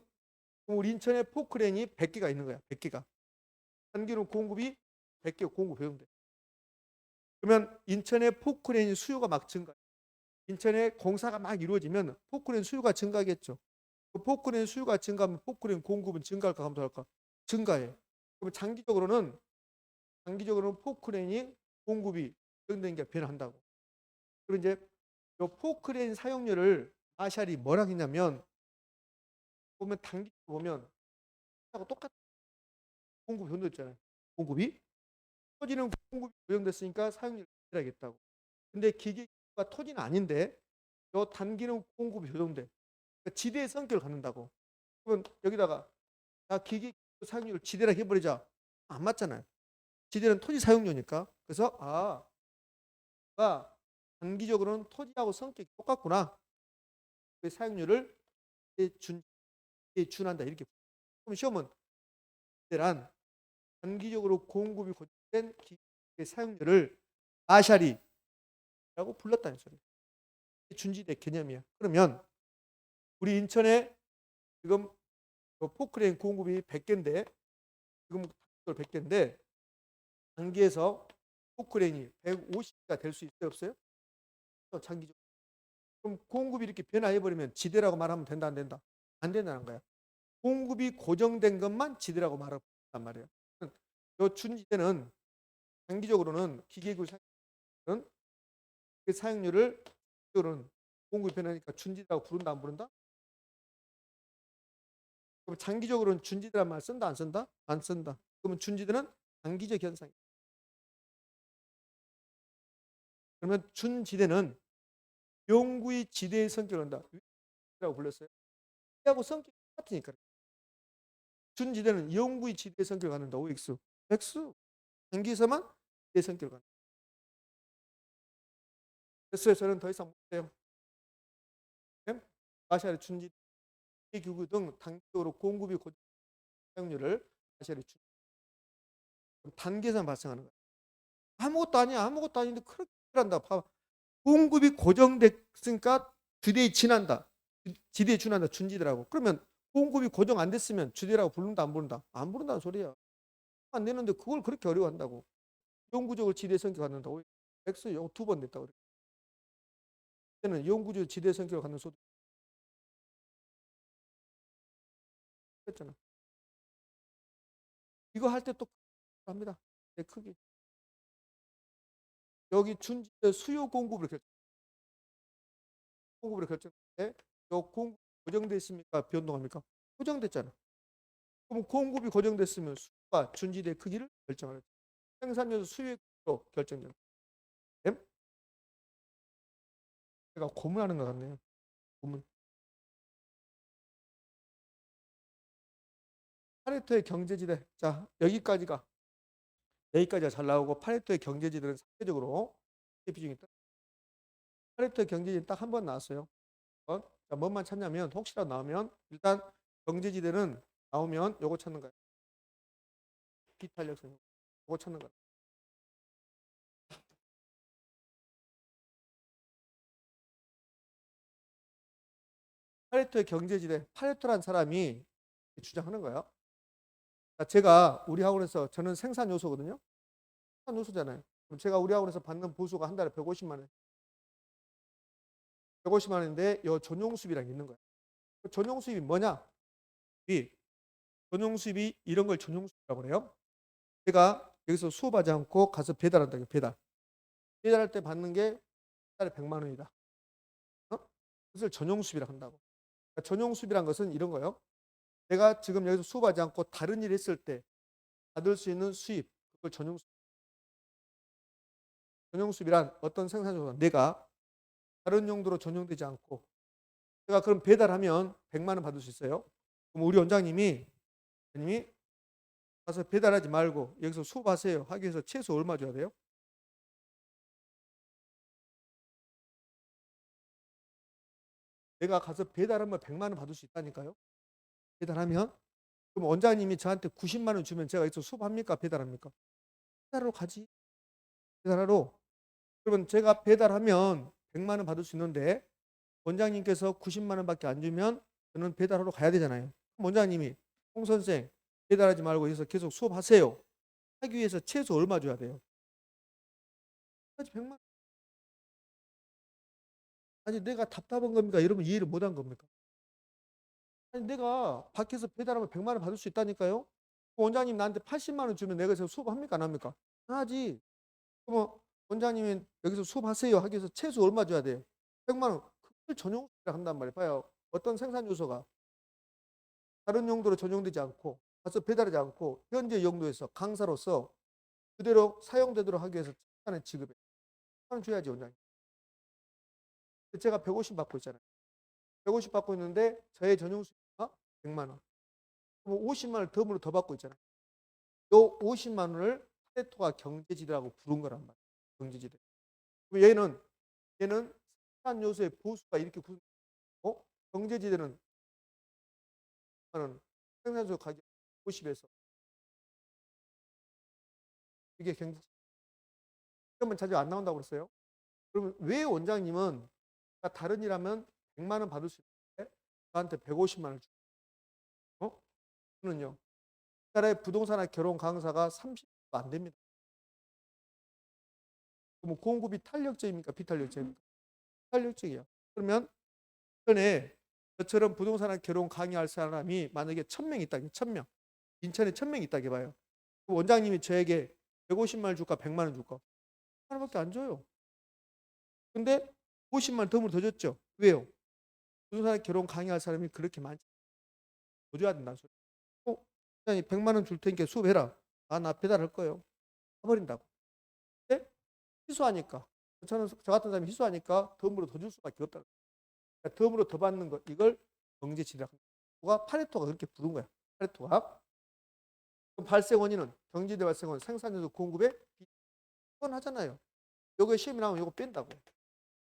그럼 우리 인천에 포크레인이 100개가 있는 거야. 100개가. 단기로 공급이 100개 공급해온대. 그러면 인천에 포크레인 수요가 막 증가. 인천에 공사가 막 이루어지면 포크레인 수요가 증가하겠죠. 그 포크레인 수요가 증가하면 포크레인 공급은 증가할까 감소할까? 증가해. 그러면 장기적으로는 포크레인이 공급이 증가된 게 변한다고. 그리고 이제 이 포크레인 사용료를 마샬이 뭐라 했냐면 보면 단기적으로 보면 하고 똑같은 공급 변동했잖아요. 공급이 토지는 공급이 고정됐으니까 사용료를 해야겠다고. 근데 기계가 토지는 아닌데 요 단기는 공급이 조정돼. 그러니까 지대의 성격을 갖는다고. 그러면 여기다가 기계 사용료를 지대라 해버리자. 안 맞잖아요. 지대는 토지 사용료니까. 그래서 단기적으로는 토지하고 성격이 똑같구나. 그 사용료를 준한다. 이렇게. 그럼 시험은 지대란 단기적으로 공급이 고정된 기계 사용료를 마샬이라고 불렀다는 소리예요. 준지대 개념이야. 그러면 우리 인천에 지금 포크레인 공급이 100개인데 지금 100개인데 단기에서 포크레인이 150개가 될 수 있어요, 없어요? 장기적으로. 그럼 공급이 이렇게 변화해버리면 지대라고 말하면 된다, 안 된다? 안 된다는 거야. 공급이 고정된 것만 지대라고 말한단 말이에요. 이 준지대는 장기적으로는 기계구 사용료는 그 사용료를 공급이 변하니까 준지대라고 부른다, 안 부른다? 그럼 장기적으로는 준지대란 말 쓴다, 안 쓴다? 안 쓴다. 그러면 준지대는 장기적 현상이에요. 그러면 준지대는 용구의 지대의 성격을 한다. 라고 불렀어요. 하고 성격이 똑같으니까. 준지대는 용구의 지대의 성격을 갖는다. OX. X. 장기에서만 지대의 성격을 갖는다. 됐어요. 저는 더 이상 못해요. 마샬의 준지대, 기구 등 단기적으로 공급이 고정 사용료를 마샬의 준지대. 단계에서 발생하는 거예요. 아무것도 아니야. 아무것도 아닌데 그렇게 한다. 봐봐. 공급이 고정됐으니까 지대에 지난다. 지대에 준한다. 준지대라고. 그러면 공급이 고정 안 됐으면 주대라고 부른다, 안 부른다? 안 부른다는 소리야. 안 되는데 그걸 그렇게 어려워한다고. 영구적으로 지대 성격 갖는다. X 2번 냈다고 그래. 는 영구적 지대 성격을 갖는 소득 했잖아. 이거 할 때 또 합니다. 내 크기. 여기 준지대 수요 공급을 결정해. 요 공급 고정돼 있습니까? 변동합니까? 고정됐잖아. 그럼 공급이 고정됐으면 수가 준지대 크기를 결정하는 생산료도 수요로 결정된다. 제가 고문하는 것 같네요. 고문. 파레토의 경제지대. 자, 여기까지가 잘 나오고 파레토의 경제지대는 상대적으로 비중이 있다. 파레토의 경제지대 딱 한 번 나왔어요. 자, 뭔만 찾냐면 혹시라도 나오면 일단 경제지대는 나오면 요거 찾는 거예요. 비탄력성. 요거 찾는 거예요. 파레토의 경제지대. 파레토란 사람이 주장하는 거예요. 자, 제가 우리 학원에서 저는 생산 요소거든요. 생산 요소잖아요. 그럼 제가 우리 학원에서 받는 보수가 한 달에 150만 원. 150만 원인데 요 전용 수입이랑 있는 거예요. 전용 수입이 뭐냐? 전용 수입이 이런 걸 전용 수입이라고 그래요. 제가 여기서 수업하지 않고 가서 배달한다. 배달. 배달할 때 받는 게 한 달에 100만 원이다. 그것을 전용 수입이라고 한다고. 그러니까 전용 수입이란 것은 이런 거예요. 내가 지금 여기서 수업하지 않고 다른 일 했을 때 받을 수 있는 수입. 그걸 전용 수입. 전용 수입이란 어떤 생산자가 내가 다른 용도로 전용되지 않고 제가 그럼 배달하면 100만 원 받을 수 있어요. 그럼 우리 원장님이 가서 배달하지 말고 여기서 수업하세요 하기 위해서 최소 얼마 줘야 돼요? 내가 가서 배달하면 100만 원 받을 수 있다니까요. 배달하면 그럼 원장님이 저한테 90만 원 주면 제가 여기서 수업합니까? 배달합니까? 배달하러 가지. 배달하러. 그러면 제가 배달하면 100만 원 받을 수 있는데 원장님께서 90만 원밖에 안 주면 저는 배달하러 가야 되잖아요. 그럼 원장님이 홍 선생 배달하지 말고 여기서 계속 수업하세요 하기 위해서 최소 얼마 줘야 돼요? 100만. 아니 내가 답답한 겁니까? 이러면 이해를 못한 겁니까? 아니 내가 밖에서 배달하면 100만 원 받을 수 있다니까요. 원장님 나한테 80만 원 주면 내가 여기서 수업합니까? 안 합니까? 안 하지. 그럼 원장님이 여기서 수업하세요 하기 위해서 최소 얼마 줘야 돼요? 100만 원. 그걸 전용으로 한단 말이에요. 봐요. 어떤 생산 요소가 다른 용도로 전용되지 않고 가서 배달하지 않고 현재 용도에서 강사로서 그대로 사용되도록 하기 위해서 시간을 지급해. 시간을 줘야지 원장님. 제가 150 받고 있잖아요. 150 받고 있는데 저의 전용 수입 100만 원. 그럼 50만 원을 덤으로 더 받고 있잖아요. 요 50만 원을 파레토가 경제지대라고 부른 거란 말이에요. 경제지대. 그럼 얘는 생산 요소의 보수가 이렇게 경제지대는 생산소 가격 50에서 이게 경제 시험은 자주 안 나온다고 그랬어요. 그러면 왜 원장님은 다른 일 하면 100만 원 받을 수 있는데 저한테 150만 원을 주고 저는요. 우리나라의 부동산학 결혼 강사가 30도 안 됩니다. 그럼 공급이 탄력적입니까? 비탄력적입니까? 탄력적이야. 그러면 전에 저처럼 부동산학 결혼 강의할 사람이 만약에 1000명 있다. 1000명. 인천에 1000명 있다 해봐요. 원장님이 저에게 150만 원 줄까 100만 원 줄까? 하나밖에 안 줘요. 근데 50만 원 덤으로 더 줬죠. 왜요? 부동산 결혼 강의할 사람이 그렇게 많지. 더 줘야 된다는 소리. 원장님 100만 원 줄 테니까 수업해라. 아, 나 배달할 거예요. 해버린다고. 근데 희소하니까 저 같은 사람이 희소하니까 덤으로 더 줄 수밖에 없다. 그러니까 덤으로 더 받는 거 이걸 경제지대학. 파레토가 그렇게 부른 거야. 파레토가. 그럼 발생 원인은 경제지대 발생 원인 생산요소 공급에 비건하잖아요. 요거 시험이 나오면 요거 뺀다고.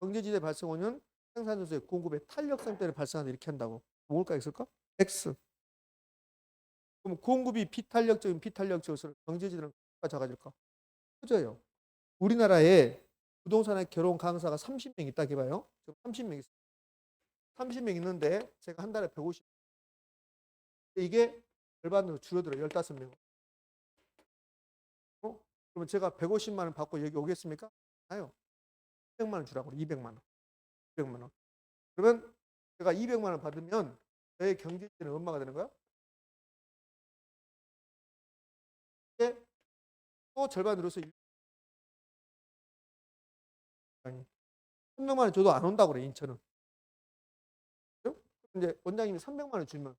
경제지대 발생 원인은 생산요소의 공급에 탄력성 때문에 발생한다 이렇게 한다고. 뭘까 있을까? X. 그럼 공급이 비탄력적인 비탄력적으로 경제지대는 크가 작아질까? 커져요. 우리나라에 부동산의 결혼 강사가 30명 있다 해봐요. 지금 30명 있어요. 30명 있는데 제가 한 달에 150. 이게 절반으로 줄어들어요. 15명. 그러면 제가 150만 원 받고 여기 오겠습니까? 아요. 200만 원 주라고. 200만 원. 200만 원. 그러면 제가 200만 원 받으면 저의 경제지대는 얼마가 되는 거야? 이게 또 절반 늘어서 300만 원 줘도 안 온다고 그래, 인천은. 그럼 이제 원장님이 300만 원 주면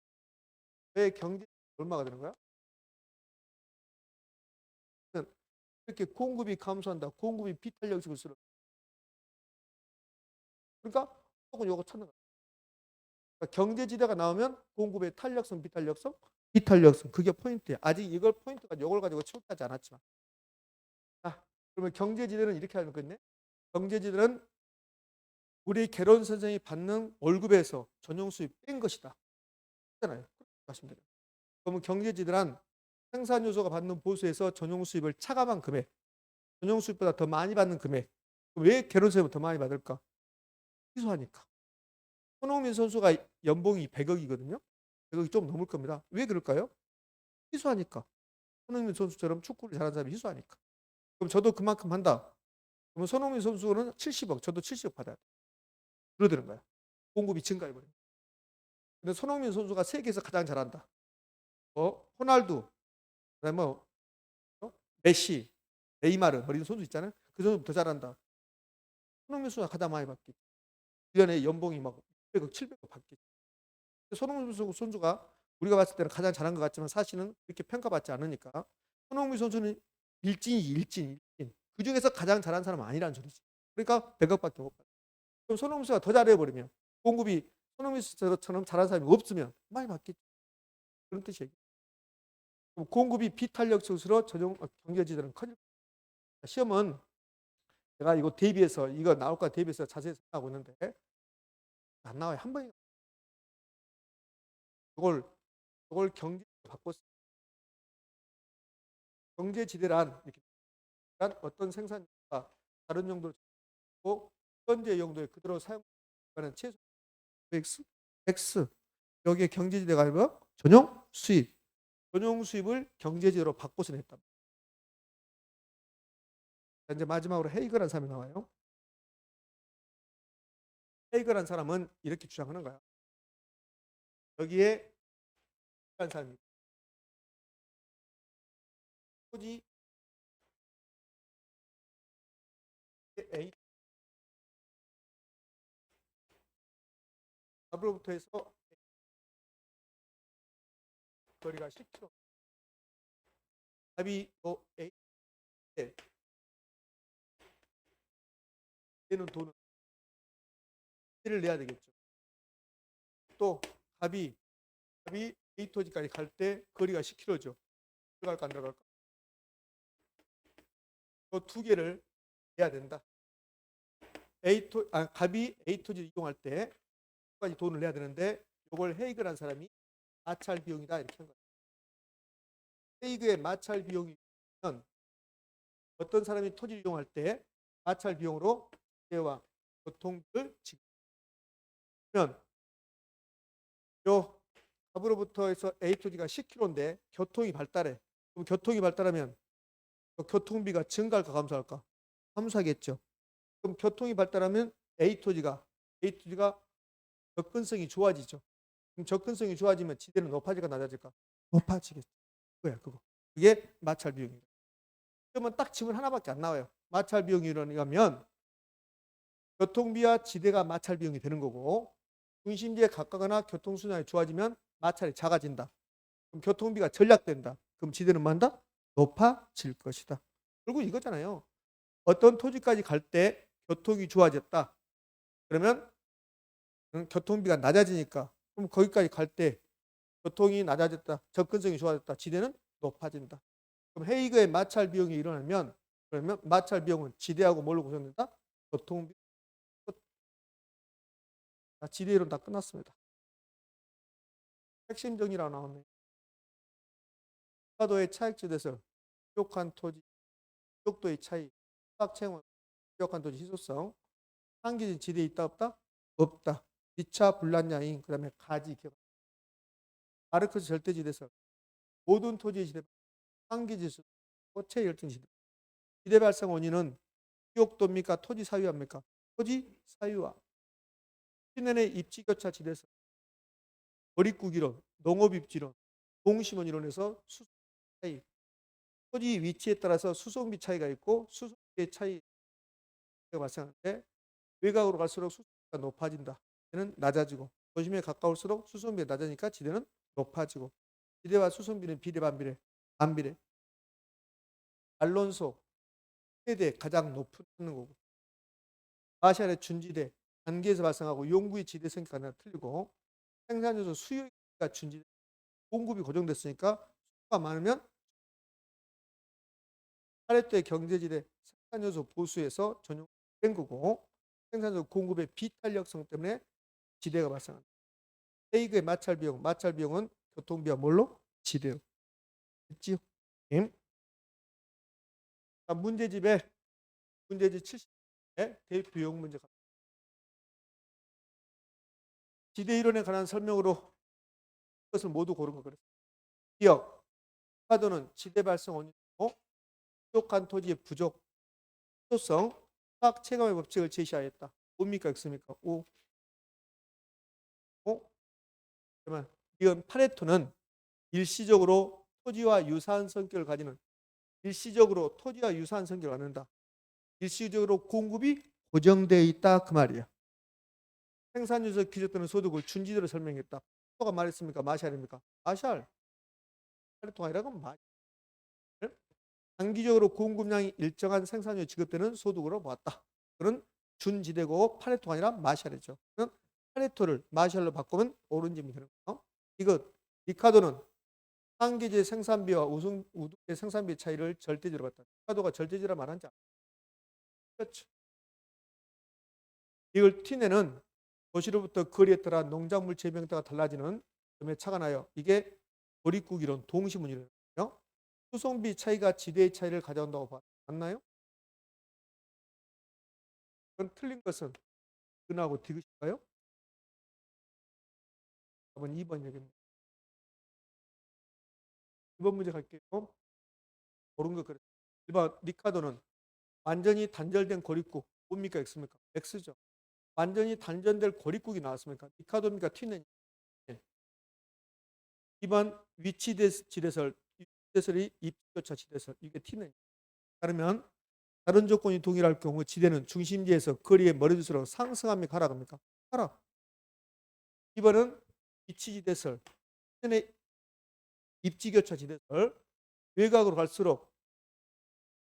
내 경제 얼마가 되는 거야? 이렇게 공급이 감소한다. 공급이 비탄력적으로 쓰러. 그러니까 조금 요거 찾는 거야. 그러니까 경제지대가 나오면 공급의 탄력성, 비탄력성, 비탄력성. 그게 포인트야. 아직 이걸 포인트가 요걸 가지고 출제하지 않았지만. 자, 그러면 경제지대는 이렇게 하는 거겠네. 경제지대는 우리 개론 선생이 받는 월급에서 전용 수입 뺀 것이다. 그렇잖아요. 말씀드려요. 그러면 경제지대란 생산 요소가 받는 보수에서 전용 수입을 차감한 금액, 전용 수입보다 더 많이 받는 금액. 왜 개론 선생님은 더 많이 받을까? 희소하니까. 손흥민 선수가 연봉이 100억이거든요. 100억이 좀 넘을 겁니다. 왜 그럴까요? 희소하니까. 손흥민 선수처럼 축구를 잘하는 사람이 희소하니까. 그럼 저도 그만큼 한다. 그러면 손흥민 선수는 70억, 저도 70억 받아야 돼. 줄어드는 거야. 공급이 증가해버려. 근데 손흥민 선수가 세계에서 가장 잘한다. 호날두, 그다음에 메시, 네이마르, 뭐 이런 선수 있잖아요. 그 선수 더 잘한다. 손흥민 선수가 가장 많이 받겠지. 1년에 연봉이 막 600억, 700억 받겠지. 손흥민 선수가 우리가 봤을 때는 가장 잘한 것 같지만 사실은 그렇게 평가받지 않으니까 손흥민 선수는 일진. 그 중에서 가장 잘한 사람은 아니라는 소리지. 그러니까 100억밖에 못 받아. 그럼 손흥민 선수가 더 잘해버리면 공급이 손흥민 선수처럼 잘한 사람이 없으면 많이 받겠지. 그런 뜻이에요. 공급이 비탄력적으로 전용 경제지대는 커질 거예요. 시험은 제가 이거 대비해서 이거 나올까 대비해서 자세히 생각하고 있는데 안 나와요. 한 번에 이걸 경제지대로 바꿨어요. 경제지대란 이렇게 어떤 생산자가 다른 용도로 현재 용도에 그대로 사용하는 최소 X 여기에 경제지대가 아니라 전용 수입을 경제지대로 바꿔서 냈다. 이제 마지막으로 헤이거라는 사람이 나와요. 헤이거라는 사람은 이렇게 주장하는 거야. 여기에 한 사람이 토지 A W부터 해서 거리가 10km. 답이 A 얘는 돈은 A를 내야 되겠죠. 또 답이 갑이 A 토지까지 갈 때 거리가 10km죠. 들어갈까 안 들어갈까? 그 두 개를 해야 된다. 갑이 A 토지를 이용할 때까지 돈을 내야 되는데 이걸 헤이그라는 사람이 마찰 비용이다 이렇게 한 거예요. 헤이그의 마찰 비용이면 어떤 사람이 토지를 이용할 때 마찰 비용으로 세와 교통비를 지급하면 요 갑으로부터 해서 A 토지가 10km인데 교통이 발달해. 그럼 교통이 발달하면 교통비가 증가할까 감소할까? 감소하겠죠. 그럼 교통이 발달하면 A 토지가 접근성이 좋아지죠. 그럼 접근성이 좋아지면 지대는 높아질까 낮아질까? 높아지겠죠. 그거야 그거. 그게 마찰 비용입니다. 그러면 딱 질문 하나밖에 안 나와요. 마찰 비용이라면 교통비와 지대가 마찰 비용이 되는 거고 중심지에 가까거나 교통순환이 좋아지면 마찰이 작아진다. 그럼 교통비가 전락된다. 그럼 지대는 뭐한다? 높아질 것이다. 결국 이거잖아요. 어떤 토지까지 갈 때 교통이 좋아졌다. 그러면 교통비가 낮아지니까 그럼 거기까지 갈 때 교통이 낮아졌다. 접근성이 좋아졌다. 지대는 높아진다. 그럼 헤이그의 마찰 비용이 일어나면 그러면 마찰 비용은 지대하고 뭘로 구성된다? 교통비. 지대 이론 다 끝났습니다. 핵심 정의라고 나오네요. 사도의 차익지대설, 부족한 토지, 부족도의 차이, 수학체험, 부족한 토지 희소성, 한기진 지대에 있다 없다? 없다. 2차 불란양인 그 다음에 가지 기억. 마르크스 절대지대설, 모든 토지의 지대, 한기지수, 호체 열정 지대. 지대 발생 원인은 부족도입니까? 토지 사유화입니까? 토지 사유화. 신년의 입지교차 지대설, 거리꾸기론, 농업입지론, 동심원 이론에서 수송 차이. 토지 위치에 따라서 수송비 차이가 있고 수송비의 차이가 발생하는데 외곽으로 갈수록 수송비가 높아진다. 지대는 낮아지고 도심에 가까울수록 수송비가 낮으니까 지대는 높아지고 지대와 수송비는 비례 반비례 반비례. 알론소 세대 가장 높은 거고 마샬의 준지대 단계에서 발생하고 용구의 지대 성격이 하나 틀리고 생산요소 수요가 준지대 공급이 고정됐으니까 수요가 많으면 파레토의 경제지대 생산요소 보수에서 전용된 거고 생산요소 공급의 비탄력성 때문에 지대가 발생한다. 헤이그의 마찰 비용은 교통비와 뭘로? 지대요. 됐지요? 문제집 70의 대입 유형 문제. 지대 이론에 관한 설명으로 이것을 모두 고른 거 그랬어요. 기억. 파도는 지대 발생 원인이고 부족한 토지의 부족, 필요성, 화학 체감의 법칙을 제시하였다. 뭡니까? X입니까? O. 그러면 이건 파레토는 일시적으로 토지와 유사한 성격을 가지는 일시적으로 토지와 유사한 성격을 갖는다. 일시적으로 공급이 고정되어 있다 그 말이야. 생산유서 기적되는 소득을 준지대로 설명했다. 누가 말했습니까? 마샬입니까? 마샬. 파레토가 아니라 그건 마샬. 단기적으로 공급량이 일정한 생산료에 지급되는 소득으로 보았다. 그는 준지대고 파레토가 아니라 마샬이죠. 파레토를 마샬로 바꾸면 옳은 질문이 되는 거예요. 이것 리카도는 한계지의 생산비와 우등의 생산비 차이를 절대지로 봤다. 리카도가 절대지라 말한 자. 그렇죠. 이걸 티내는 도시로부터 거리에 따라 농작물 재배형태가 달라지는 점에 차가 나요. 이게 도립구기론 동시문이래요. 수송비 차이가 지대의 차이를 가져온다고 봤나요? 그건 틀린 것은 근하고 디귿일까요? 답은 2번 얘기입니다. 2번 문제 갈게요. 옳은 거 그래. 1번 리카도는 완전히 단절된 고립국 뭡니까? X입니까? X죠. 완전히 단절될 고립국이 나왔습니까? 리카도입니까? T는 2번 위치 지대설 지대설이 입지교차 지대설 이게 T는 그러면 다른 조건이 동일할 경우 지대는 중심지에서 거리에 멀어질수록 상승합니까? 하락합니까? 하락. 2번은 위치지대설 입지교차 지대설 외곽으로 갈수록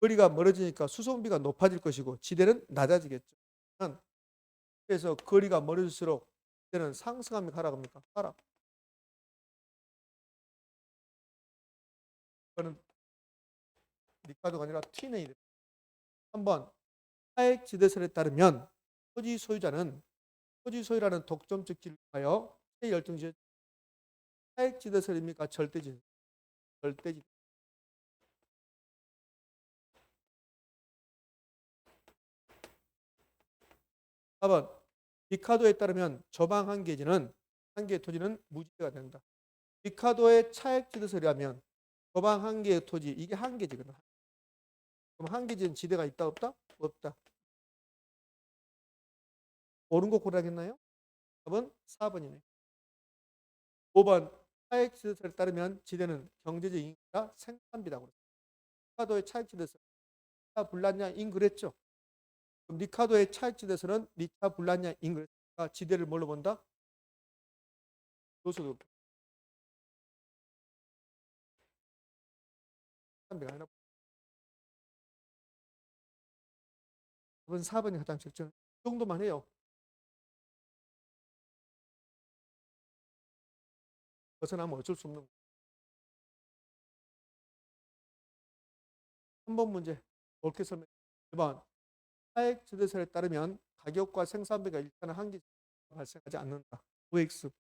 거리가 멀어지니까 수송비가 높아질 것이고 지대는 낮아지겠죠. 그래서 거리가 멀어질수록 지대는 상승합니까? 하락합니까? 하락. 이거는 리카도가 아니라 튀넨이 됩니다. 3번 차액 지대설에 따르면 토지 소유자는 토지 소유라는 독점적 지를 하여 최열등지 차액 지대설입니까? 절대지. 절대지. 4번 리카도에 따르면 저방 한 개지는 한 개의 토지는 무지대가 된다. 리카도의 차액 지대설이라면 저방 한 개의 토지 이게 한 개지거든. 그럼 한 개지는 지대가 있다 없다? 없다. 옳은 거 고르겠나요? 답은 4번이네. 5번 차액 지대설에 따르면 지대는 경제적 이익이라 생산비라고 그랬어요. 리카도의 차액 지대설 리차 불란냐 인 그랬죠. 그럼 리카도의 차액 지대설은 리차 불란냐 인 그랬으니까 지대를 뭘로 본다? 요소도 생산비가 아니라 답은 4번이 가장 적정. 이 정도만 해요. 벗어나면 어쩔 수 없는 거. 3번 문제 옳게 설명해. 2번 차액 지대설에 따르면 가격과 생산비가 일치하는 한계가 발생하지 않는다. OX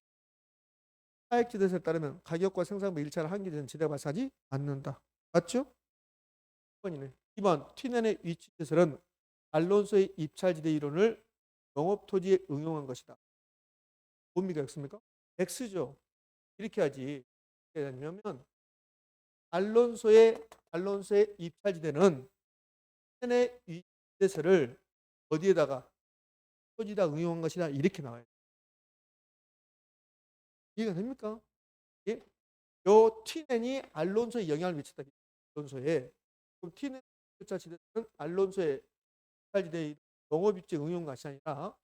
차액 지대설에 따르면 가격과 생산비가 일치하는 한계는 지대가 발생하지 않는다. 맞죠? 2번이네. 2번 튀넨의 위치 지대설은 알론소의 입찰지대 이론을 농업토지에 응용한 것이다. 뭡니까? X입니까? X죠. 이렇게 하지. 왜냐면 알론소의 입찰지대는 튀넨의 위치 지대설을 어디에다가 토지다 응용한 것이다. 이렇게 나와요. 이해가 됩니까? 예? 요 튀넨이 알론소에 영향을 미쳤다. 알론소에. 그럼 튀넨 지대는 알론소의 입찰지대 농업입지 응용 것이 아니라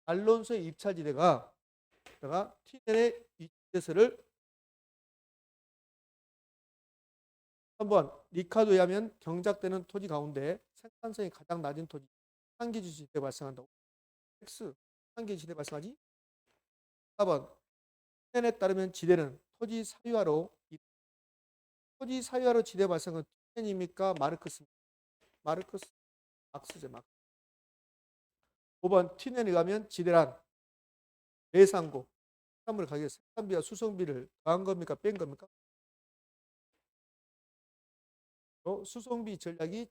알론소의 입찰지대가 튀넨의 입지대설을 한번 리카도에 하면 경작되는 토지 가운데 생산성이 가장 낮은 토지 한계지 지대 발생한다고. X 한계지 지대 발생하지. 4번 튀넨에 따르면 지대는 토지 사유화로 지대 발생은 튀넨입니까? 마르크스입니까? 마르크스. 막스제 막. 5번 튀넨에 가면 지대란 예상고 수산물 가격 생산비와 수송비를 더한 겁니까? 뺀 겁니까? 수송비 전략이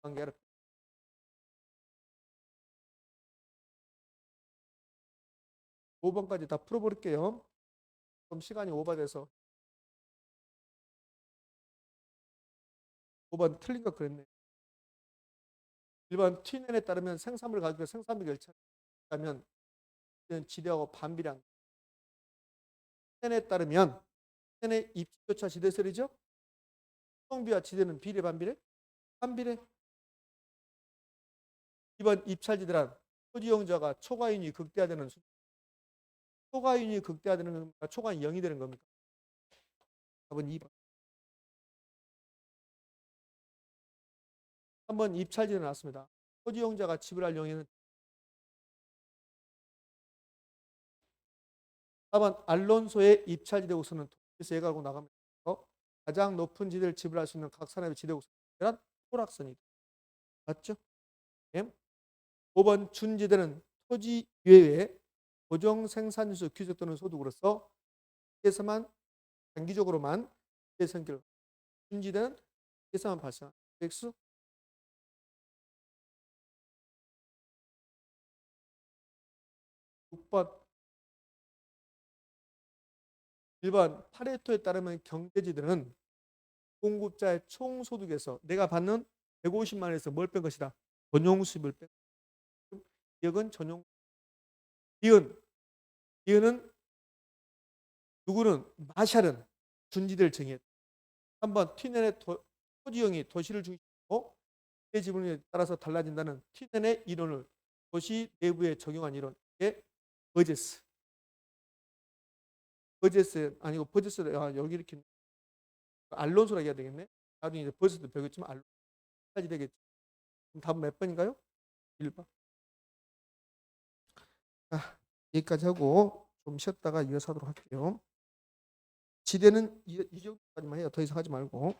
관계를 5번까지 다 풀어볼게요. 그럼 시간이 오버돼서 5번 틀린 거 그랬네. 1번 T년에 따르면 생산물 가격과 생산비 결차하면 지대하고 반비례한 T년에 따르면 T년의 입지조차 지대설이죠. 수송비와 지대는 비례 반비례? 반비례. 2번 입찰지대란 토지용자가 초과이익이 극대화되는 초과이익이 극대화되는 겁니까? 초과이익이 0이 되는 겁니까? 답은 2번. 3번 입찰지대 나왔습니다. 토지용자가 지불할 용의는 4번 알론소의 입찰지대 우선은 도시에서 예가고 나가면서 가장 높은 지대를 지불할 수 있는 각 산업의 지대 우선은 토락선이다. 맞죠? 예? 5번 준지대는 토지 외에 고정 생산수 규제 또는 소득으로서 에서만 단기적으로만 성격 준지대는 에서만 발생한 X 6번 1번 파레토에 따르면 경제지들은 공급자의 총소득에서 내가 받는 150만 원에서 뭘 뺀 것이다. 전용수입을 뺀. 기억은 전용. 이은은 누구는 마샬은 준지대를 정의했다. 3번 튀넨의 토지형이 도시를 중심으로 지분에 따라서 달라진다는 튀넨의 이론을 도시 내부에 적용한 이론. 이게 버제스. 아니고 버제스 여기 이렇게 알론소라고 해야 되겠네. 나중에 이제 버제스도 배우겠지만 알론소까지 되겠죠. 그럼 답은 몇 번인가요? 1번. 여기까지 하고 좀 쉬었다가 이어서 하도록 할게요. 지대는 이 정도까지만 해요. 더 이상 하지 말고.